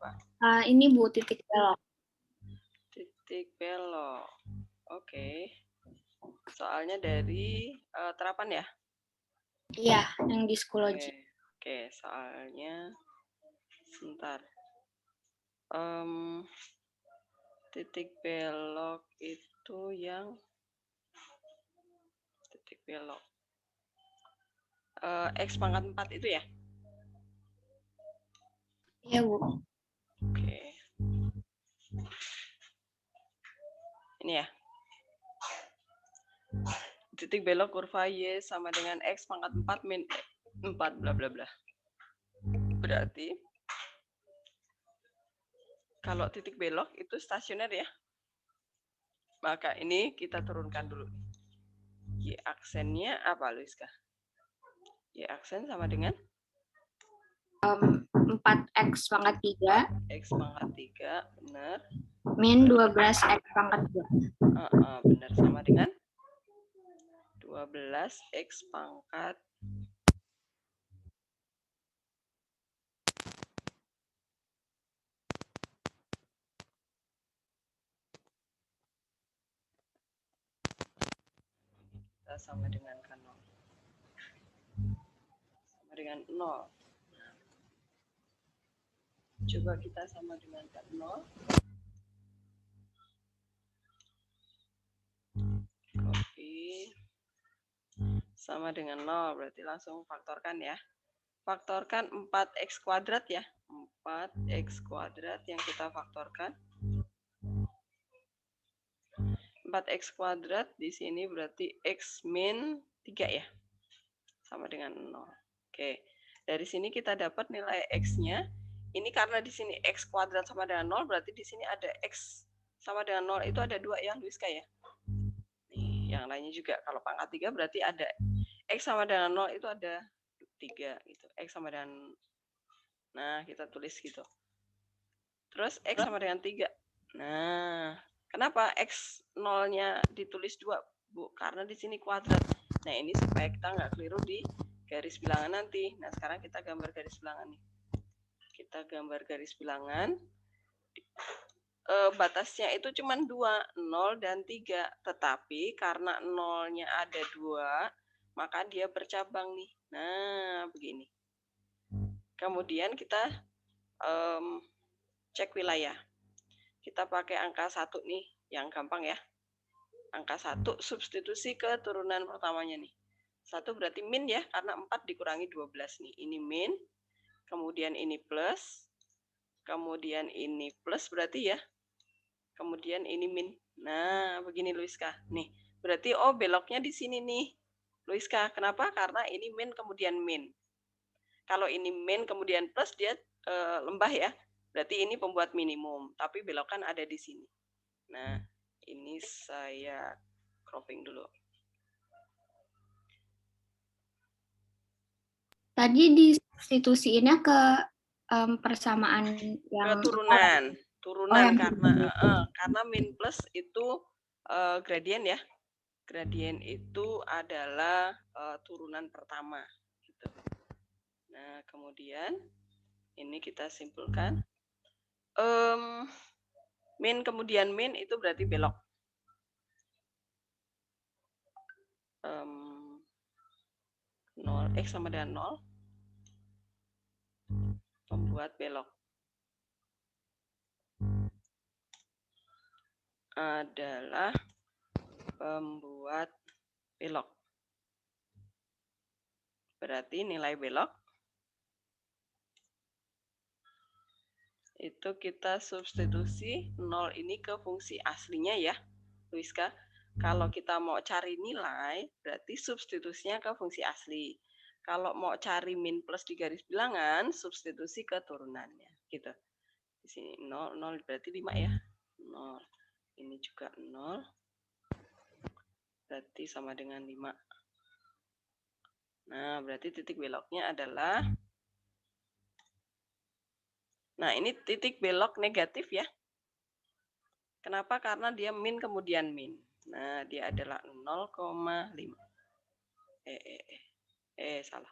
apa? Ini Bu, titik belok. Titik belok. Oke. Soalnya dari terapan ya? Iya, yang di psikologi. Oke, soalnya sebentar. Titik belok itu yang titik belok. X pangkat 4 itu ya? Iya, Bu. Oke. Ini ya. Titik belok kurva Y sama dengan X pangkat 4 min 4 bla bla bla. Berarti kalau titik belok itu stasioner ya. Maka ini kita turunkan dulu. Y aksennya apa, Luiska? Y aksen sama dengan 4X pangkat 3. 4X pangkat 3, benar. Min 12X pangkat 2. Benar, sama dengan 12X pangkat 2 sama dengan K0. Sama dengan 0. Coba kita sama dengan K0. Copy. Sama dengan 0, berarti langsung faktorkan ya. Faktorkan 4X kuadrat ya. 4X kuadrat yang kita faktorkan. 4X kuadrat di sini berarti X min 3 ya. Sama dengan 0. Oke. Dari sini kita dapat nilai X-nya. Ini karena di sini X kuadrat sama dengan 0, berarti di sini ada X sama dengan 0 itu ada 2 ya, Luiska ya. Nih, yang lainnya juga. Kalau pangkat 3 berarti ada X sama dengan 0 itu ada 3 gitu. X sama dengan, nah kita tulis gitu. Terus X sama dengan 3. Nah, kenapa X 0-nya ditulis 2, Bu? Karena di sini kuadrat. Nah, ini supaya kita nggak keliru di garis bilangan nanti. Nah, sekarang kita gambar garis bilangan nih. Kita gambar garis bilangan. Batasnya itu cuma 2, 0 dan 3. Tetapi karena 0-nya ada 2, maka dia bercabang nih. Nah, begini. Kemudian kita cek wilayah. Kita pakai angka 1 nih, yang gampang ya. Angka 1 substitusi ke turunan pertamanya nih. 1 berarti min ya, karena 4 dikurangi 12 nih. Ini min, kemudian ini plus, kemudian ini plus berarti ya. Kemudian ini min. Nah, begini Luiska. Nih, berarti beloknya di sini nih. Luiska, kenapa? Karena ini min kemudian min. Kalau ini min kemudian plus dia lembah ya. Berarti ini pembuat minimum, tapi belokan ada di sini. Nah, ini saya cropping dulu. Tadi disubstitusiinnya ke persamaan yang ke turunan karena min plus itu gradien ya. Gradien itu adalah turunan pertama gitu. Nah, kemudian ini kita simpulkan. Min kemudian min itu berarti belok. 0, X sama dengan 0. Pembuat belok. Adalah pembuat belok. Berarti nilai belok itu kita substitusi 0 ini ke fungsi aslinya ya, Luiska. Kalau kita mau cari nilai, berarti substitusinya ke fungsi asli. Kalau mau cari min plus di garis bilangan, substitusi ke turunannya, gitu. Di sini 0, 0 berarti 5 ya. 0. Ini juga 0. Berarti sama dengan 5. Nah, berarti titik beloknya adalah, nah ini titik belok negatif ya. Kenapa? Karena dia min kemudian min. Nah, dia adalah 0,5. Salah.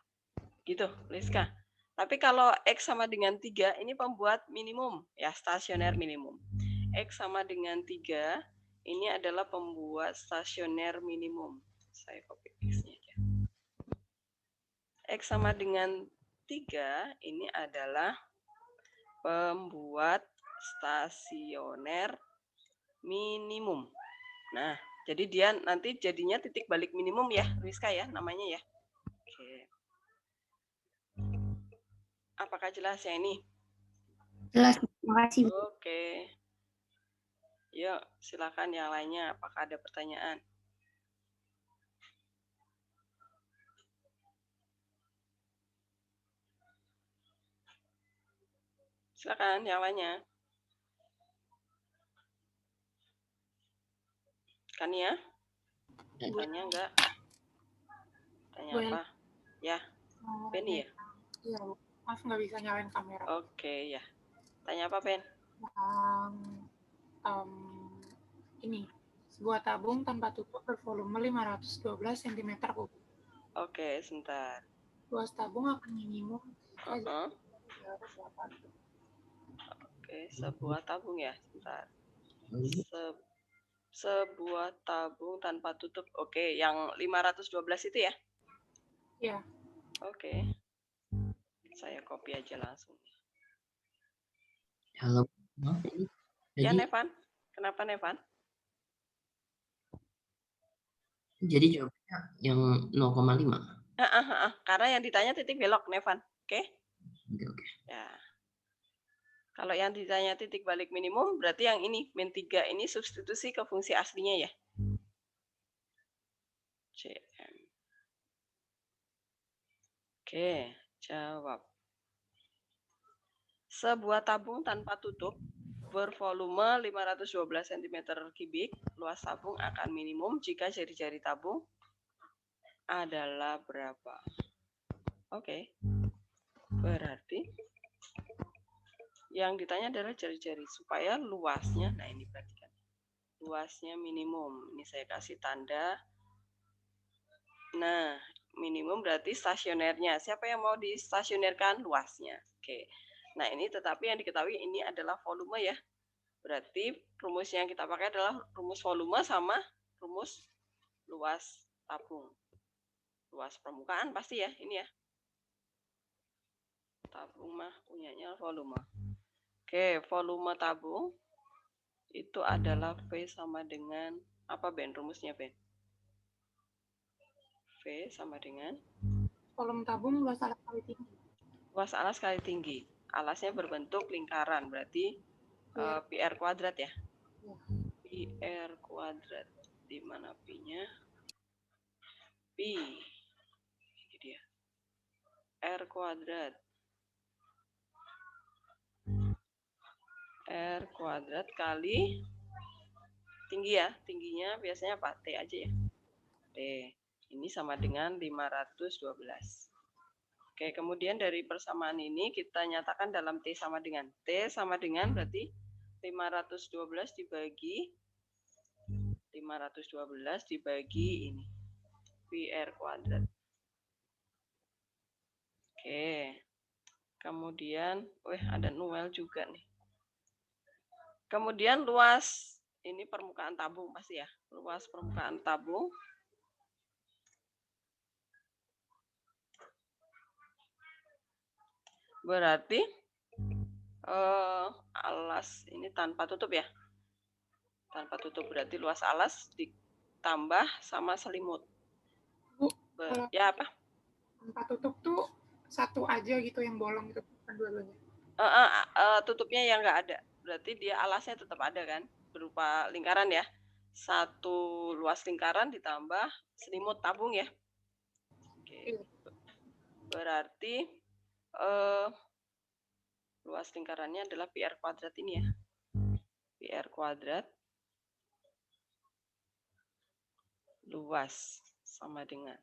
Gitu, Liska. Tapi kalau X sama dengan 3, ini pembuat minimum, ya, stasioner minimum. X sama dengan 3, ini adalah pembuat stasioner minimum. Saya copy X-nya aja. X sama dengan 3, ini adalah pembuat stasioner minimum. Nah, jadi dia nanti jadinya titik balik minimum ya, Rizka ya, namanya ya. Oke. Apakah jelas ya ini? Jelas, terima kasih. Oke. Yuk, silakan yang lainnya. Apakah ada pertanyaan? Silakan yang lainnya. Kan ya? Tanya enggak? Tanya apa? Ya, Penny ya? Iya, Bu. Maaf nggak bisa nyalain kamera. Oke, ya. Tanya apa, Pen? Ini, sebuah tabung tanpa tutup bervolume 512 cm kubik. Oke, sebentar. Luas tabung akan minimum Oke, sebuah tabung ya, sebentar. Sebuah tabung tanpa tutup. Oke, yang 512 itu ya? Iya. Oke. Saya copy aja langsung. Halo. Ya, Nevan. Kenapa, Nevan? Jadi jawabannya yang 0,5. Karena yang ditanya titik belok, Nevan. Oke? Oke. Ya. Kalau yang ditanya titik balik minimum, berarti yang ini, min 3 ini substitusi ke fungsi aslinya ya? CM. Oke, jawab. Sebuah tabung tanpa tutup bervolume 512 cm3, luas tabung akan minimum jika jari-jari tabung adalah berapa? Oke. Berarti yang ditanya adalah jari-jari supaya luasnya, nah ini perhatikan. Luasnya minimum. Ini saya kasih tanda. Nah, minimum berarti stasionernya. Siapa yang mau distasionerkan? Luasnya. Oke. Nah, ini tetapi yang diketahui ini adalah volume ya. Berarti rumus yang kita pakai adalah rumus volume sama rumus luas tabung. Luas permukaan pasti ya, ini ya. Tabung mah punyanya volume. Oke, volume tabung itu adalah V sama dengan apa, Ben? Rumusnya, Ben? V sama dengan volume tabung luas alas kali tinggi. Luas alas kali tinggi. Alasnya berbentuk lingkaran, berarti PR kuadrat ya? PR kuadrat. Di mana P-nya? P. Ini dia. R kuadrat. R kuadrat kali tinggi ya. Tingginya biasanya apa? T aja ya. T. Ini sama dengan 512. Oke, kemudian dari persamaan ini kita nyatakan dalam T sama dengan. T sama dengan berarti 512 dibagi 512 dibagi ini. PR kuadrat. Oke. Kemudian, ada Noel juga nih. Kemudian luas, ini permukaan tabung pasti ya. Luas permukaan tabung. Berarti alas ini tanpa tutup ya. Tanpa tutup berarti luas alas ditambah sama selimut. Bu, ya apa? Tanpa tutup tuh satu aja gitu yang bolong itu, bukan dua-duanya. Tutupnya yang nggak ada. Berarti dia alasnya tetap ada kan? Berupa lingkaran ya. Satu luas lingkaran ditambah selimut tabung ya. Oke. Berarti luas lingkarannya adalah PR kuadrat ini ya. PR kuadrat luas sama dengan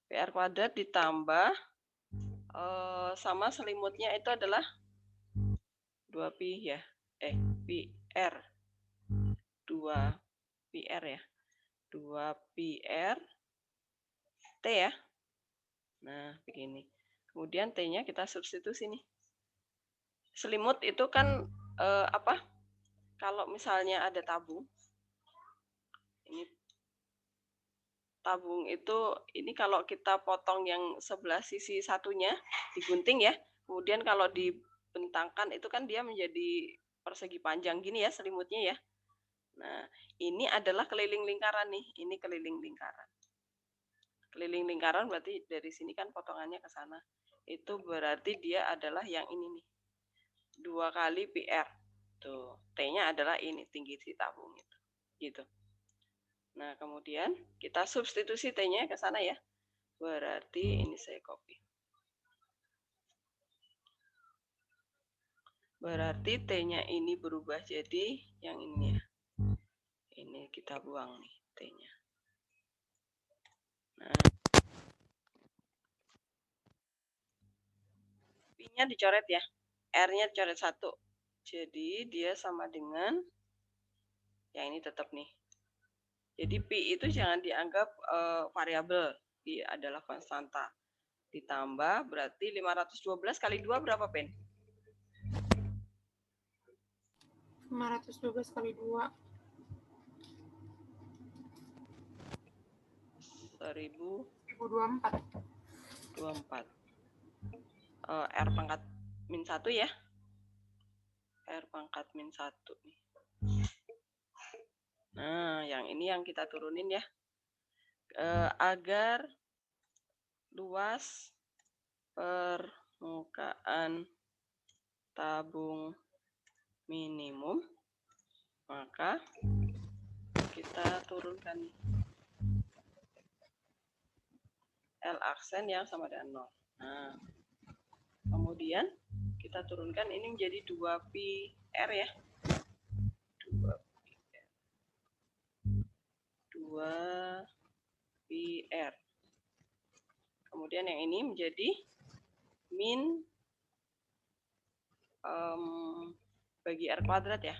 PR kuadrat ditambah sama selimutnya itu adalah 2pi ya. PR 2PR ya. 2PR T ya. Nah, begini. Kemudian T-nya kita substitusi nih. Selimut itu kan apa? Kalau misalnya ada tabung, ini tabung itu, ini kalau kita potong yang sebelah sisi satunya, digunting ya, kemudian kalau dibentangkan itu kan dia menjadi persegi panjang gini ya selimutnya ya. Nah, ini adalah keliling lingkaran nih, ini keliling lingkaran. Keliling lingkaran berarti dari sini kan potongannya ke sana. Itu berarti dia adalah yang ini nih. 2 kali PR. Tuh, T-nya adalah ini, tinggi si tabung itu. Gitu. Nah, kemudian kita substitusi T-nya ke sana ya. Berarti ini saya copy. Berarti T-nya ini berubah jadi yang ini ya. Ini kita buang nih T-nya. Nah, P-nya dicoret ya. R-nya dicoret 1. Jadi dia sama dengan yang ini tetap nih. Jadi P itu jangan dianggap variabel. P adalah konstanta. Ditambah berarti 512 kali 2 berapa, Ben? 512 kali 2. 1024. R pangkat min 1 ya. R pangkat min 1 nih. Nah, yang ini yang kita turunin ya. Agar luas permukaan tabung minimum, maka kita turunkan L aksen yang sama dengan 0. Nah, kemudian kita turunkan ini menjadi 2πr ya. 2πr. Kemudian yang ini menjadi min bagi R kuadrat ya.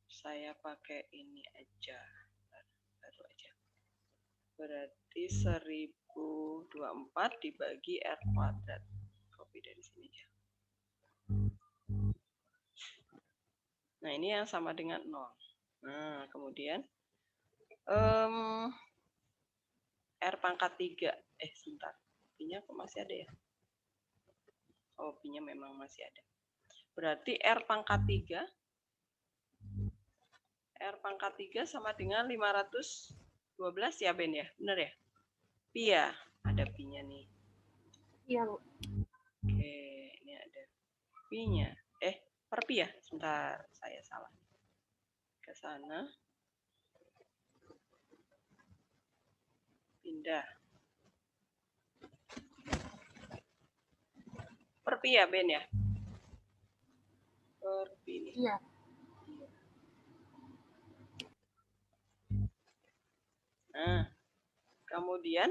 Saya pakai ini aja. Baru aja. Berarti 1024 dibagi R kuadrat. Copy dari sini aja. Nah, ini yang sama dengan 0. Nah, kemudian R pangkat 3. Sebentar. P-nya kok masih ada ya? Oh, P-nya memang masih ada. Berarti R pangkat 3. R pangkat 3 sama dengan 512 ya, Ben ya? Benar ya? Pi ya? Ada Pi-nya nih. Iya, Bu. Oke, ini ada Pi-nya. Per Pi ya? Sebentar, saya salah. Ke sana. Pindah. Per Pi ya, Ben ya? Per Pi nih. Iya. Nah, kemudian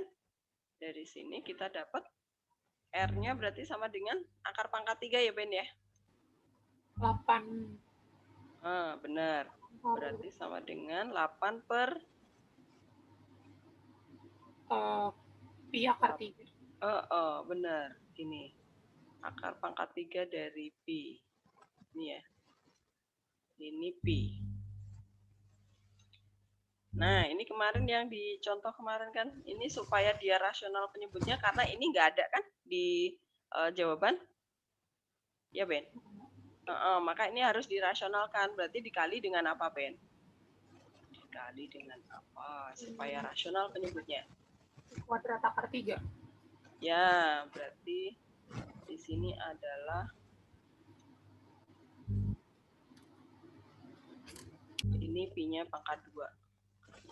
dari sini kita dapat R-nya berarti sama dengan akar pangkat 3 ya, Ben ya? 8. Benar. Berarti sama dengan 8 per Pi akar 3. Benar. Ini akar pangkat 3 dari Pi. Ini ya. Ini Pi. Nah, ini kemarin yang di contoh kemarin kan, ini supaya dia rasional penyebutnya karena ini nggak ada kan di jawaban. Ya, Ben? Maka ini harus dirasionalkan. Berarti dikali dengan apa, Ben? Dikali dengan apa supaya rasional penyebutnya? Kuadrat akar 3. Ya, berarti di sini adalah ini Pi-nya pangkat 2.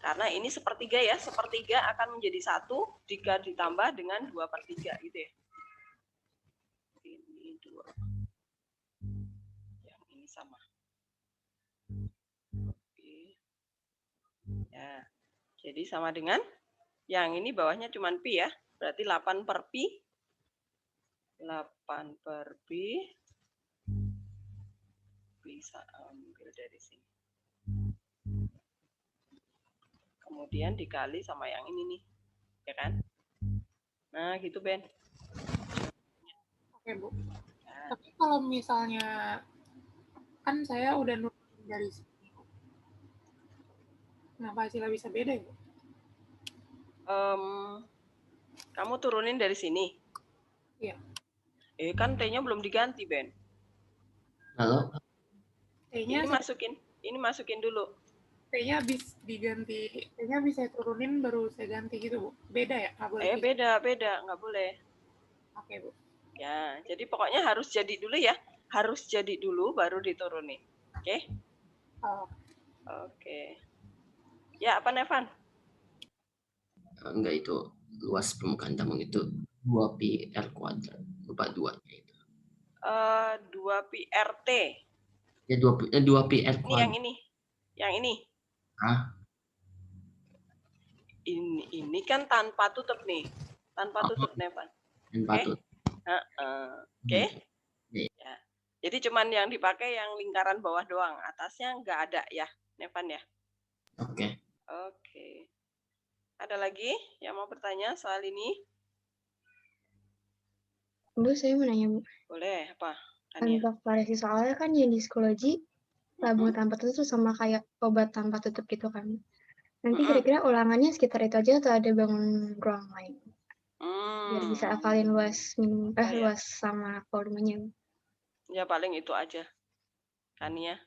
Karena ini sepertiga ya, sepertiga akan menjadi 1 jika ditambah dengan 2/3 gitu ya. Ini 2. Yang ini sama. Oke. Ya, jadi sama dengan yang ini bawahnya cuma Pi ya. Berarti 8 per Pi. 8 per Pi. Bisa ambil dari sini. Kemudian dikali sama yang ini nih. Ya kan? Nah, gitu, Ben. Oke, Bu. Ya. Tapi kalau misalnya kan saya udah nurunin dari sini, kenapa hasilnya bisa beda ya, Bu? Kamu turunin dari sini. Iya. Kan T-nya belum diganti, Ben. Lalu T-nya Ini masukin dulu. T-nya habis diganti, T-nya bisa turunin baru saya ganti gitu, Bu. Beda ya? Nggak boleh gitu. Beda, nggak boleh. Oke, Bu. Ya, jadi pokoknya harus jadi dulu ya. Harus jadi dulu baru diturunin. Oke? Oh, Oke. Ya, apa Nevan? enggak, itu luas permukaan tabung itu 2pi R kuadrat. Lupa 2-nya itu. 2pi RT. Ya 2pi R Ini kuadrat. yang ini. Ah, Ini kan tanpa tutup nih. Tanpa tutup, Nevan. dan Oke? patut. Oke? Iya. Ya. Jadi cuman yang dipakai yang lingkaran bawah doang. Atasnya nggak ada ya, Nevan ya? Oke. Oke. Ada lagi yang mau bertanya soal ini? Bu, saya mau nanya, Bu. Boleh, apa? Tania. Untuk variasi soalnya kan yang di psikologi, tabung tanpa tutup sama kayak obat tanpa tutup gitu kan. Nanti kira-kira ulangannya sekitar itu aja atau ada bangun ruang lain? Biar bisa hafalin luas luas sama volumenya. Ya paling itu aja. Tania.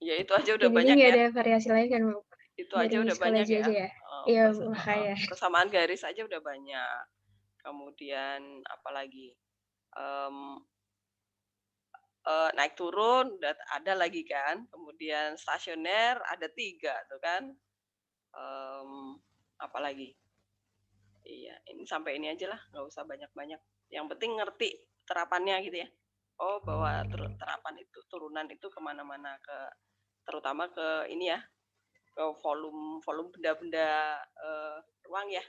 Ya itu aja udah Jadi banyak nggak ya. ada variasi lain kan, Bu? Itu Dari aja udah banyak psikologi ya. aja ya? Iya, Bu, makanya. Persamaan garis aja udah banyak. Kemudian apalagi? Naik turun udah ada lagi kan. Kemudian stasioner ada 3 tuh kan. Apalagi? Iya, ini sampai ini aja lah, nggak usah banyak-banyak. Yang penting ngerti terapannya gitu ya. Oh, bahwa terapan itu turunan itu kemana-mana, terutama ke ini ya, ke volume benda-benda ruang ya.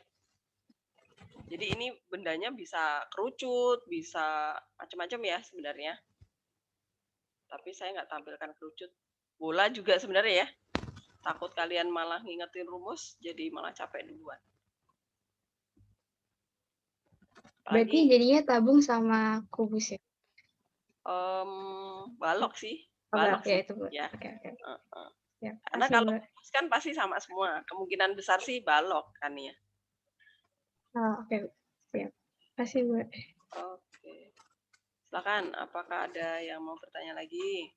Jadi ini bendanya bisa kerucut, bisa macam-macam ya sebenarnya. Tapi saya nggak tampilkan kerucut. Bola juga sebenarnya ya. Takut kalian malah ngingetin rumus, jadi malah capek duluan. Berarti jadinya tabung sama kubus ya? Balok sih. Balok ya itu, Bu. Ya. Oke. Ya, Karena kalau kubus kan pasti sama semua. Kemungkinan besar sih balok kan ya. Oke. Siap. Kasih, Bu. Oke. Silakan, apakah ada yang mau bertanya lagi?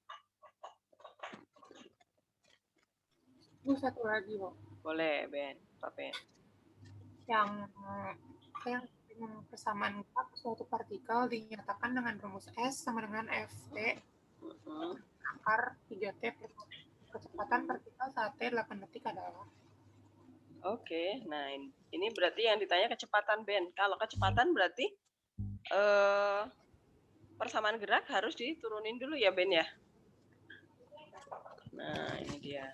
Bu, satu lagi, Bu. Boleh, Ben. Pak Ben. Yang persamaan gerak suatu partikel dinyatakan dengan rumus S sama dengan Ft akar 3T per kecepatan partikel saat T 8 detik adalah. Oke, nah ini berarti yang ditanya kecepatan, Ben. Kalau kecepatan berarti persamaan gerak harus diturunin dulu ya, Ben ya. Nah, ini dia.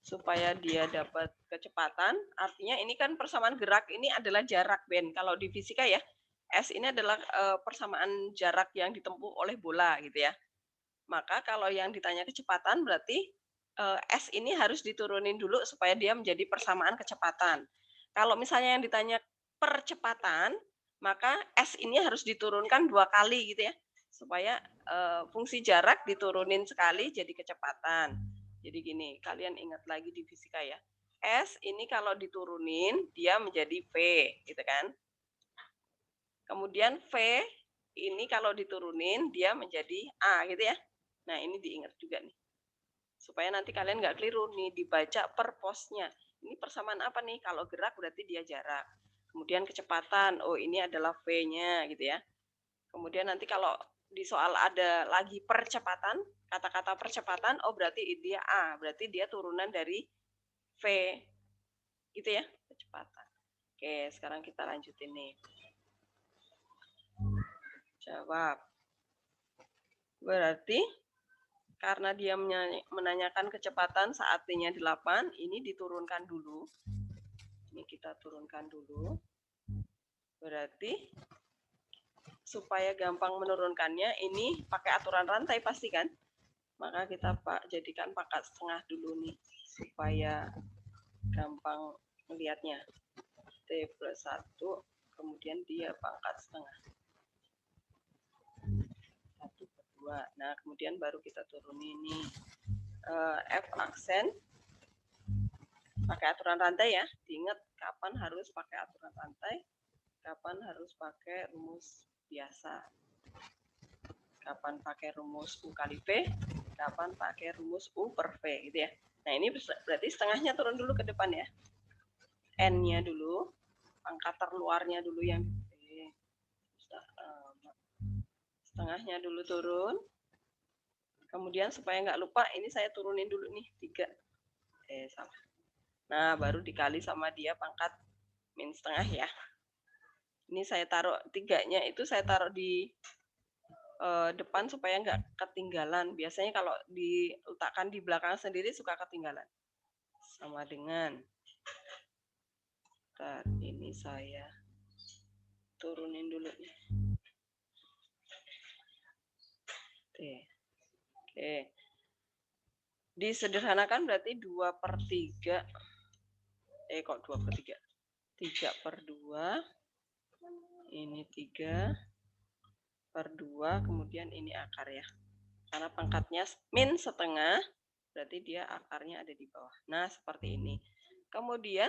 Supaya dia dapat kecepatan, artinya ini kan persamaan gerak ini adalah jarak, Ben. Kalau di fisika ya, S ini adalah persamaan jarak yang ditempuh oleh bola gitu ya. Maka kalau yang ditanya kecepatan berarti S ini harus diturunin dulu supaya dia menjadi persamaan kecepatan. Kalau misalnya yang ditanya percepatan, maka S ini harus diturunkan 2 kali gitu ya. Supaya fungsi jarak diturunin sekali jadi kecepatan. Jadi gini, kalian ingat lagi di fisika ya. S ini kalau diturunin dia menjadi V gitu kan. Kemudian V ini kalau diturunin dia menjadi A gitu ya. Nah, ini diingat juga nih. Supaya nanti kalian nggak keliru nih, dibaca per posnya. Ini persamaan apa nih? Kalau gerak berarti dia jarak. Kemudian kecepatan, oh ini adalah V-nya gitu ya. Kemudian nanti kalau di soal ada lagi percepatan, kata-kata percepatan, oh berarti dia A, berarti dia turunan dari V. Gitu ya, kecepatan. Oke, sekarang kita lanjutin nih. Jawab. Berarti karena dia menanyakan kecepatan saat T-nya 8, ini diturunkan dulu. Ini kita turunkan dulu. Berarti supaya gampang menurunkannya, ini pakai aturan rantai pasti kan? Maka kita jadikan pangkat setengah dulu nih, supaya gampang melihatnya. T plus 1, kemudian dia pangkat setengah. 2. Nah, kemudian baru kita turunin nih. F aksen pakai aturan rantai ya. Diingat kapan harus pakai aturan rantai, kapan harus pakai rumus biasa. Kapan pakai rumus U kali V, kapan pakai rumus U per V gitu ya. Nah, ini berarti setengahnya turun dulu ke depan ya. N-nya dulu, pangkat terluarnya dulu yang setengahnya dulu turun. Kemudian supaya nggak lupa, ini saya turunin dulu nih 3. Salah. Nah, baru dikali sama dia pangkat min setengah ya. Ini saya taruh 3-nya itu saya taruh di depan supaya nggak ketinggalan. Biasanya kalau diletakkan di belakang sendiri suka ketinggalan. Sama dengan, ini saya turunin dulu nih. Oke. Disederhanakan berarti 2/3. Kok 2/3? 3/2. Ini 3/2. Kemudian ini akar ya. Karena pangkatnya min setengah, berarti dia akarnya ada di bawah. Nah, seperti ini. Kemudian,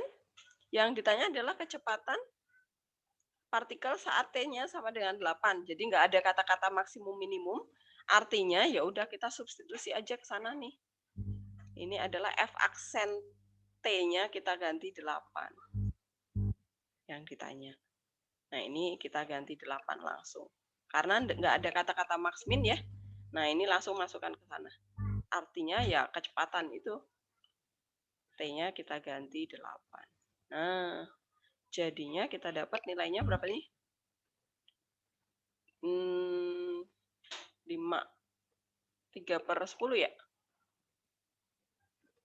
yang ditanya adalah kecepatan partikel saat T-nya sama dengan 8. Jadi nggak ada kata-kata maksimum minimum. Artinya ya udah kita substitusi aja ke sana nih. Ini adalah F aksen T-nya kita ganti 8. Yang ditanya. Nah, ini kita ganti 8 langsung. Karena nggak ada kata-kata max min ya. Nah, ini langsung masukkan ke sana. Artinya ya kecepatan itu T-nya kita ganti 8. Nah, jadinya kita dapat nilainya berapa nih? 5. 3/10 ya?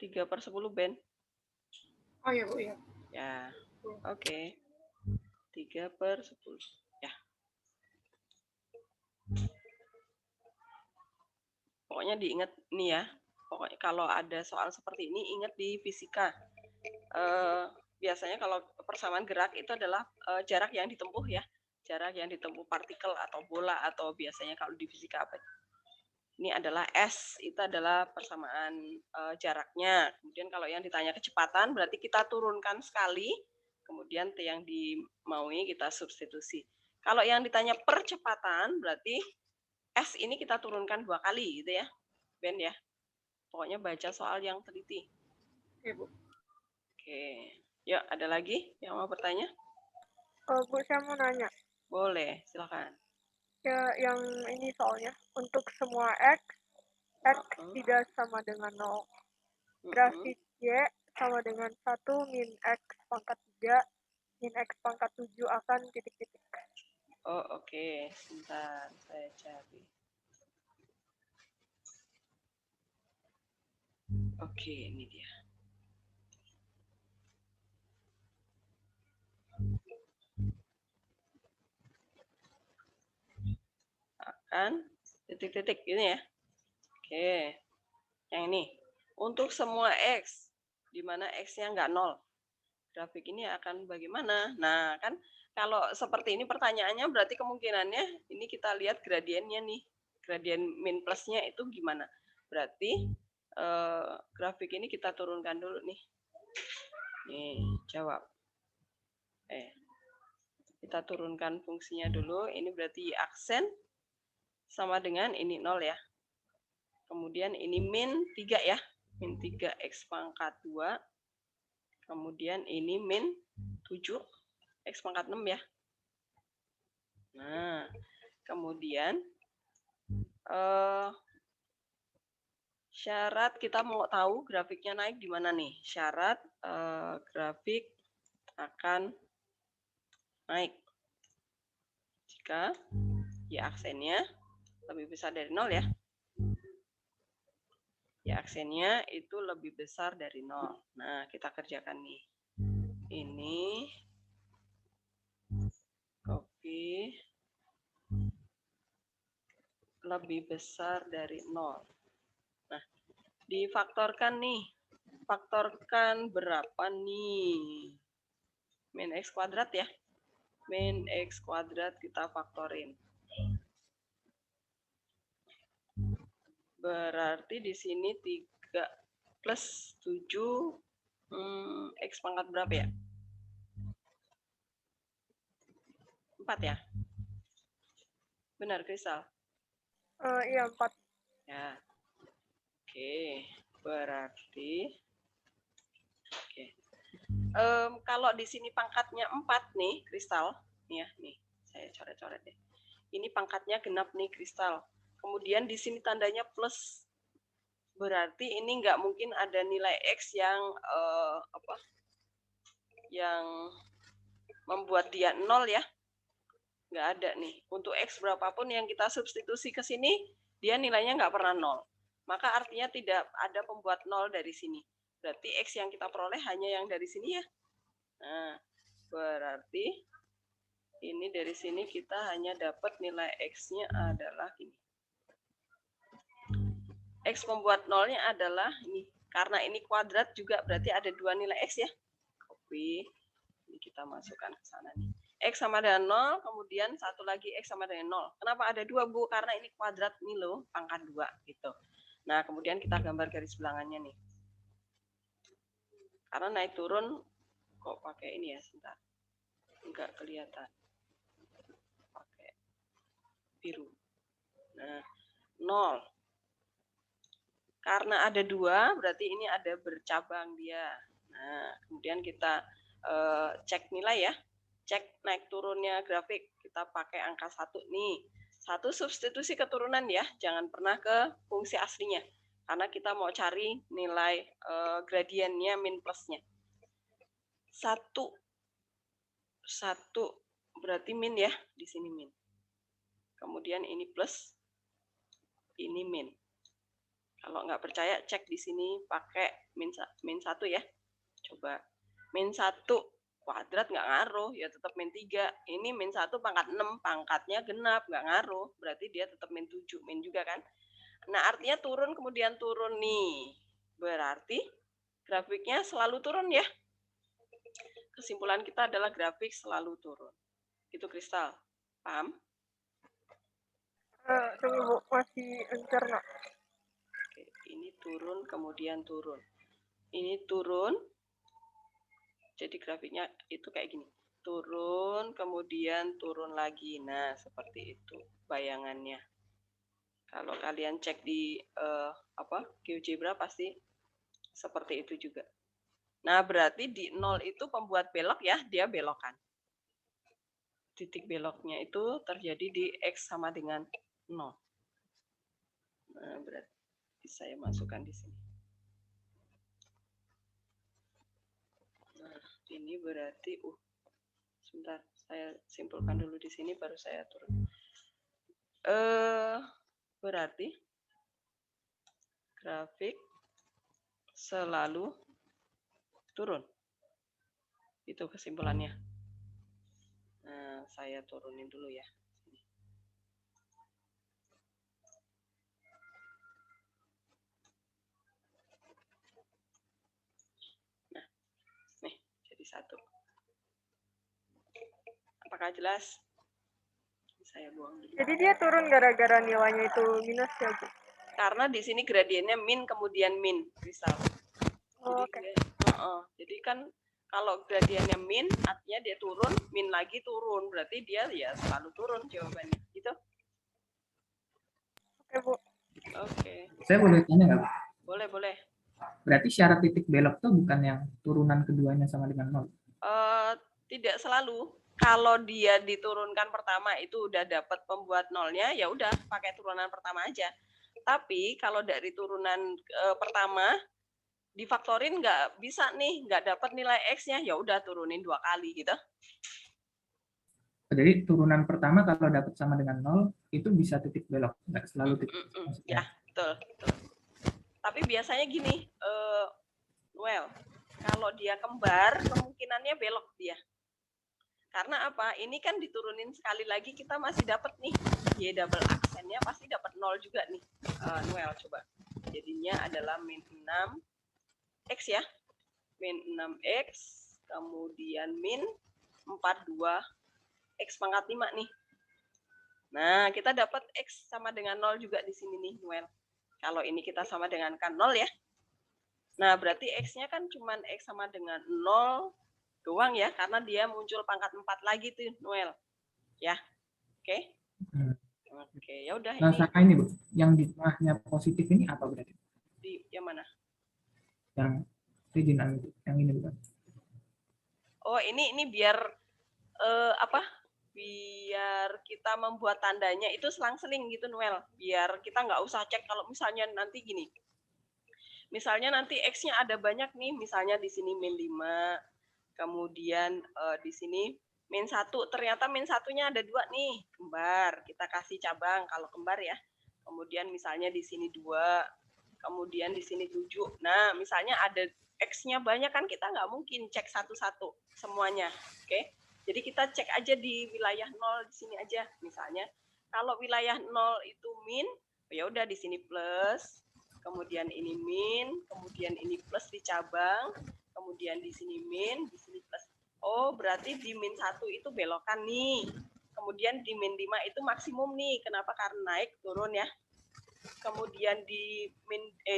3/10 Ben. Oh ya Bu ya. Ya, oke. 3/10. Ya. Pokoknya diingat nih ya. Pokoknya kalau ada soal seperti ini ingat di fisika. Biasanya kalau persamaan gerak itu adalah jarak yang ditempuh ya. Jarak yang ditempuh partikel atau bola atau biasanya kalau di fisika apa? Ini adalah S, itu adalah persamaan jaraknya. Kemudian kalau yang ditanya kecepatan berarti kita turunkan sekali, kemudian T yang dimaui kita substitusi. Kalau yang ditanya percepatan berarti S ini kita turunkan 2 kali gitu ya, Ben ya. Pokoknya baca soal yang teliti. Oke Bu. Oke, yuk ada lagi yang mau bertanya? Bu, saya mau nanya. Boleh, silakan. Ya, yang ini soalnya untuk semua X tidak sama dengan 0. Grafik Y sama dengan 1 min X pangkat 3 min X pangkat 7 akan titik-titik. Oh, oke. Sebentar, saya cari. Oke, ini dia. Akan titik-titik ini ya. Oke. Yang ini. Untuk semua X, di mana X-nya nggak 0. Grafik ini akan bagaimana? Nah, kan kalau seperti ini pertanyaannya berarti kemungkinannya ini kita lihat gradiennya nih. Gradien min plusnya itu gimana? Berarti grafik ini kita turunkan dulu nih. Nih, jawab. Kita turunkan fungsinya dulu. Ini berarti aksen sama dengan ini 0 ya. Kemudian ini min 3 ya. Min 3 X pangkat 2. Kemudian ini min 7 X pangkat 6 ya. Nah, kemudian syarat kita mau tahu grafiknya naik di mana nih? Syarat grafik akan naik jika Y aksennya lebih besar dari 0 ya. Y aksennya itu lebih besar dari 0. Nah, kita kerjakan nih. Ini copy lebih besar dari 0. Nah, difaktorkan nih. Faktorkan berapa nih? Min X kuadrat ya. Min X kuadrat kita faktorin. Berarti di sini 3 plus 7, X pangkat berapa ya? 4 ya? Benar, Kristal? Iya, 4. Ya. Oke, berarti kalau di sini pangkatnya 4 nih, Kristal. Ya, nih, saya coret-coret deh. Ini pangkatnya genap nih, Kristal. Kemudian di sini tandanya plus. Berarti ini nggak mungkin ada nilai X yang yang membuat dia 0 ya. Nggak ada nih. Untuk X berapapun yang kita substitusi ke sini, dia nilainya nggak pernah 0. Maka artinya tidak ada pembuat 0 dari sini. Berarti X yang kita peroleh hanya yang dari sini ya. Nah, berarti ini dari sini kita hanya dapat nilai X-nya adalah ini. X pembuat nolnya adalah ini. Karena ini kuadrat juga berarti ada 2 nilai X ya. Copy. Ini kita masukkan ke sana nih. X sama dengan 0, kemudian satu lagi X sama dengan 0. Kenapa ada 2, Bu? Karena ini kuadrat nih loh, pangkat 2 gitu. Nah, kemudian kita gambar garis bilangannya nih. Karena naik turun kok pakai ini ya, sebentar. Enggak kelihatan. Pakai biru. Nah, 0. Karena ada 2, berarti ini ada bercabang dia. Nah, kemudian kita cek nilai ya. Cek naik turunnya grafik. Kita pakai angka 1 nih. 1 substitusi keturunan ya. Jangan pernah ke fungsi aslinya. Karena kita mau cari nilai gradiennya min plusnya. 1 berarti min ya. Di sini min. Kemudian ini plus. Ini min. Kalau nggak percaya, cek di sini pakai min 1 ya. Coba. Min 1 kuadrat nggak ngaruh, ya tetap min 3. Ini min 1 pangkat 6, pangkatnya genap, nggak ngaruh. Berarti dia tetap min 7, min juga kan. Nah, artinya turun kemudian turun nih. Berarti grafiknya selalu turun ya. Kesimpulan kita adalah grafik selalu turun. Itu Kristal. Paham? Tunggu, Bu. Masih encerna. Ini turun, kemudian turun. Ini turun. Jadi grafiknya itu kayak gini. Turun, kemudian turun lagi. Nah, seperti itu bayangannya. Kalau kalian cek di GeoGebra pasti seperti itu juga. Nah, berarti di 0 itu pembuat belok ya, dia belokan. Titik beloknya itu terjadi di X sama dengan 0. Nah, berarti saya masukkan di sini. Nah, ini berarti sebentar, saya simpulkan dulu di sini baru saya turun. Berarti grafik selalu turun. Itu kesimpulannya. Nah, saya turunin dulu ya. Satu. Apakah jelas? Saya buang dulu. Jadi dia turun gara-gara nilainya itu minus ya, Bu? Karena di sini gradiennya min kemudian min, Kristal. Jadi, jadi kan kalau gradiennya min, artinya dia turun, min lagi turun, berarti dia ya selalu turun jawabannya. Gitu? Oke, Bu. Oke. Saya boleh tanya nggak, Bu? Boleh, boleh. Berarti syarat titik belok itu bukan yang turunan keduanya sama dengan 0? Tidak selalu. Kalau dia diturunkan pertama itu udah dapat pembuat nolnya, ya udah pakai turunan pertama aja. Tapi kalau dari turunan pertama difaktorin nggak bisa nih, nggak dapat nilai X-nya, ya udah turunin 2 kali gitu. Jadi turunan pertama kalau dapat sama dengan 0 itu bisa titik belok, nggak selalu titik. Ya, betul, betul. Tapi biasanya gini, kalau dia kembar, kemungkinannya belok dia. Karena apa? Ini kan diturunin sekali lagi, kita masih dapat nih, Y double aksennya pasti dapat 0 juga nih. Coba. Jadinya adalah min 6X ya. Min 6X, kemudian min 42X pangkat 5 nih. Nah, kita dapat X sama dengan 0 juga di sini nih, Noel. Kalau ini kita sama dengan kan 0 ya. Nah, berarti X-nya kan cuman X sama dengan 0 doang ya, karena dia muncul pangkat 4 lagi tuh, Noel. Ya, oke? Oke, ya udah Nah, ini. sama ini, Bu. Yang di tengahnya positif ini apa berarti? Di yang mana? Yang regional itu, yang ini bukan? Oh, ini biar apa? Biar kita membuat tandanya itu selang-seling gitu, Noel. Biar kita nggak usah cek kalau misalnya nanti gini. Misalnya nanti X-nya ada banyak nih, misalnya di sini min 5, kemudian di sini min 1, ternyata min 1-nya ada 2 nih, kembar. Kita kasih cabang kalau kembar ya. Kemudian misalnya di sini 2, kemudian di sini 7. Nah, misalnya ada X-nya banyak kan kita nggak mungkin cek satu-satu semuanya. Oke? Jadi kita cek aja di wilayah 0 di sini aja. Misalnya kalau wilayah 0 itu min, ya udah di sini plus, kemudian ini min, kemudian ini plus di cabang, kemudian di sini min, di sini plus. Oh, berarti di min 1 itu belokan nih. Kemudian di min 5 itu maksimum nih. Kenapa? Karena naik turun ya. Kemudian di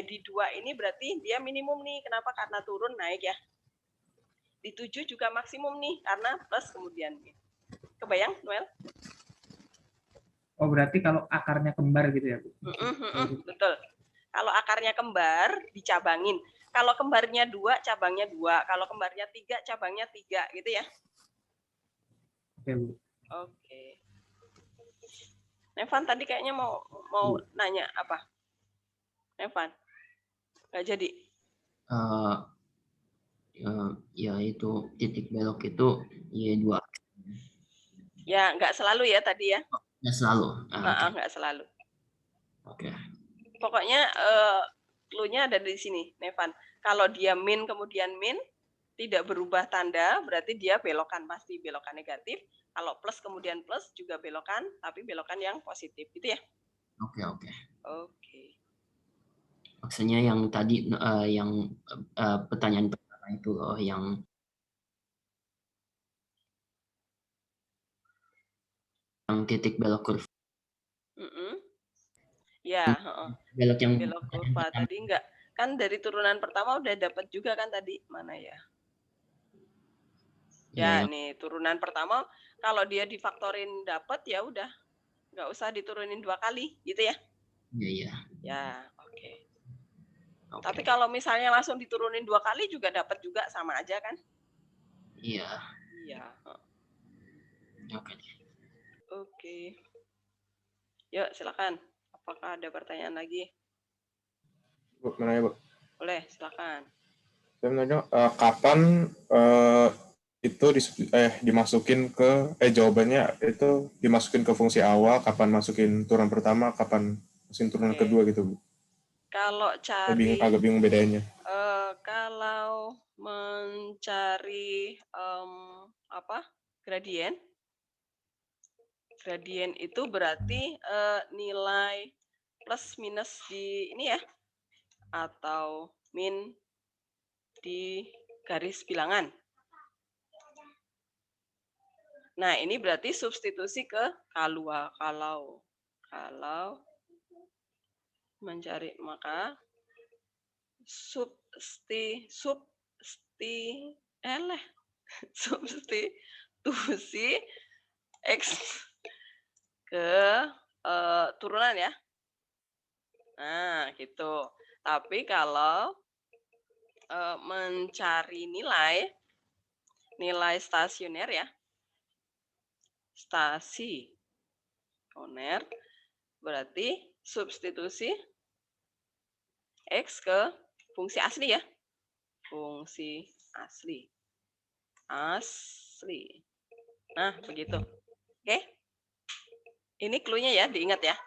di 2 ini berarti dia minimum nih. Kenapa? Karena turun naik ya. Di 7 juga maksimum nih karena plus kemudian min. Kebayang, Noel? Oh, berarti kalau akarnya kembar gitu ya, Bu? Betul. Kalau akarnya kembar, dicabangin. Kalau kembarnya 2, cabangnya 2. Kalau kembarnya 3, cabangnya 3. Gitu ya. Oke, Bu. Oke. Nevan tadi kayaknya mau nanya apa? Nevan? Nggak jadi? Ya itu titik belok itu Y2. Ya, nggak selalu ya tadi ya? Nggak selalu. Nggak selalu. Oke. Pokoknya clue-nya ada di sini, Nevan. Kalau dia min kemudian min, tidak berubah tanda, berarti dia belokan, pasti belokan negatif. Kalau plus kemudian plus juga belokan, tapi belokan yang positif, gitu ya? Oke. Oke. Maksudnya yang tadi yang pertanyaan pertama itu loh, yang titik belok kurva. Ya, Belok yang belok kurva tadi enggak. Kan dari turunan pertama udah dapat juga kan tadi. Mana ya? Ya, nih turunan pertama kalau dia difaktorin dapat ya udah. Nggak usah diturunin 2 kali, gitu ya? Iya. Ya, oke. Tapi kalau misalnya langsung diturunin 2 kali juga dapat juga, sama aja kan? Iya. Oke. Yuk, silakan. Apakah ada pertanyaan lagi? Bu, mana ya, Bu? Boleh, silakan. Saya mau nanya, kapan itu dimasukin ke jawabannya itu dimasukin ke fungsi awal, kapan masukin turunan pertama, kapan masukin turunan kedua gitu, Bu? Kalau cari agak bingung bedanya. Kalau mencari gradien itu berarti nilai plus minus di ini ya, atau min di garis bilangan. Nah, ini berarti substitusi ke kalau mencari, maka substitusi X ke turunan ya. Nah, gitu. Tapi kalau mencari nilai stasioner ya, stasioner berarti substitusi X ke fungsi asli ya. Fungsi asli. Nah, begitu. Oke? Ini clue-nya ya, diingat ya.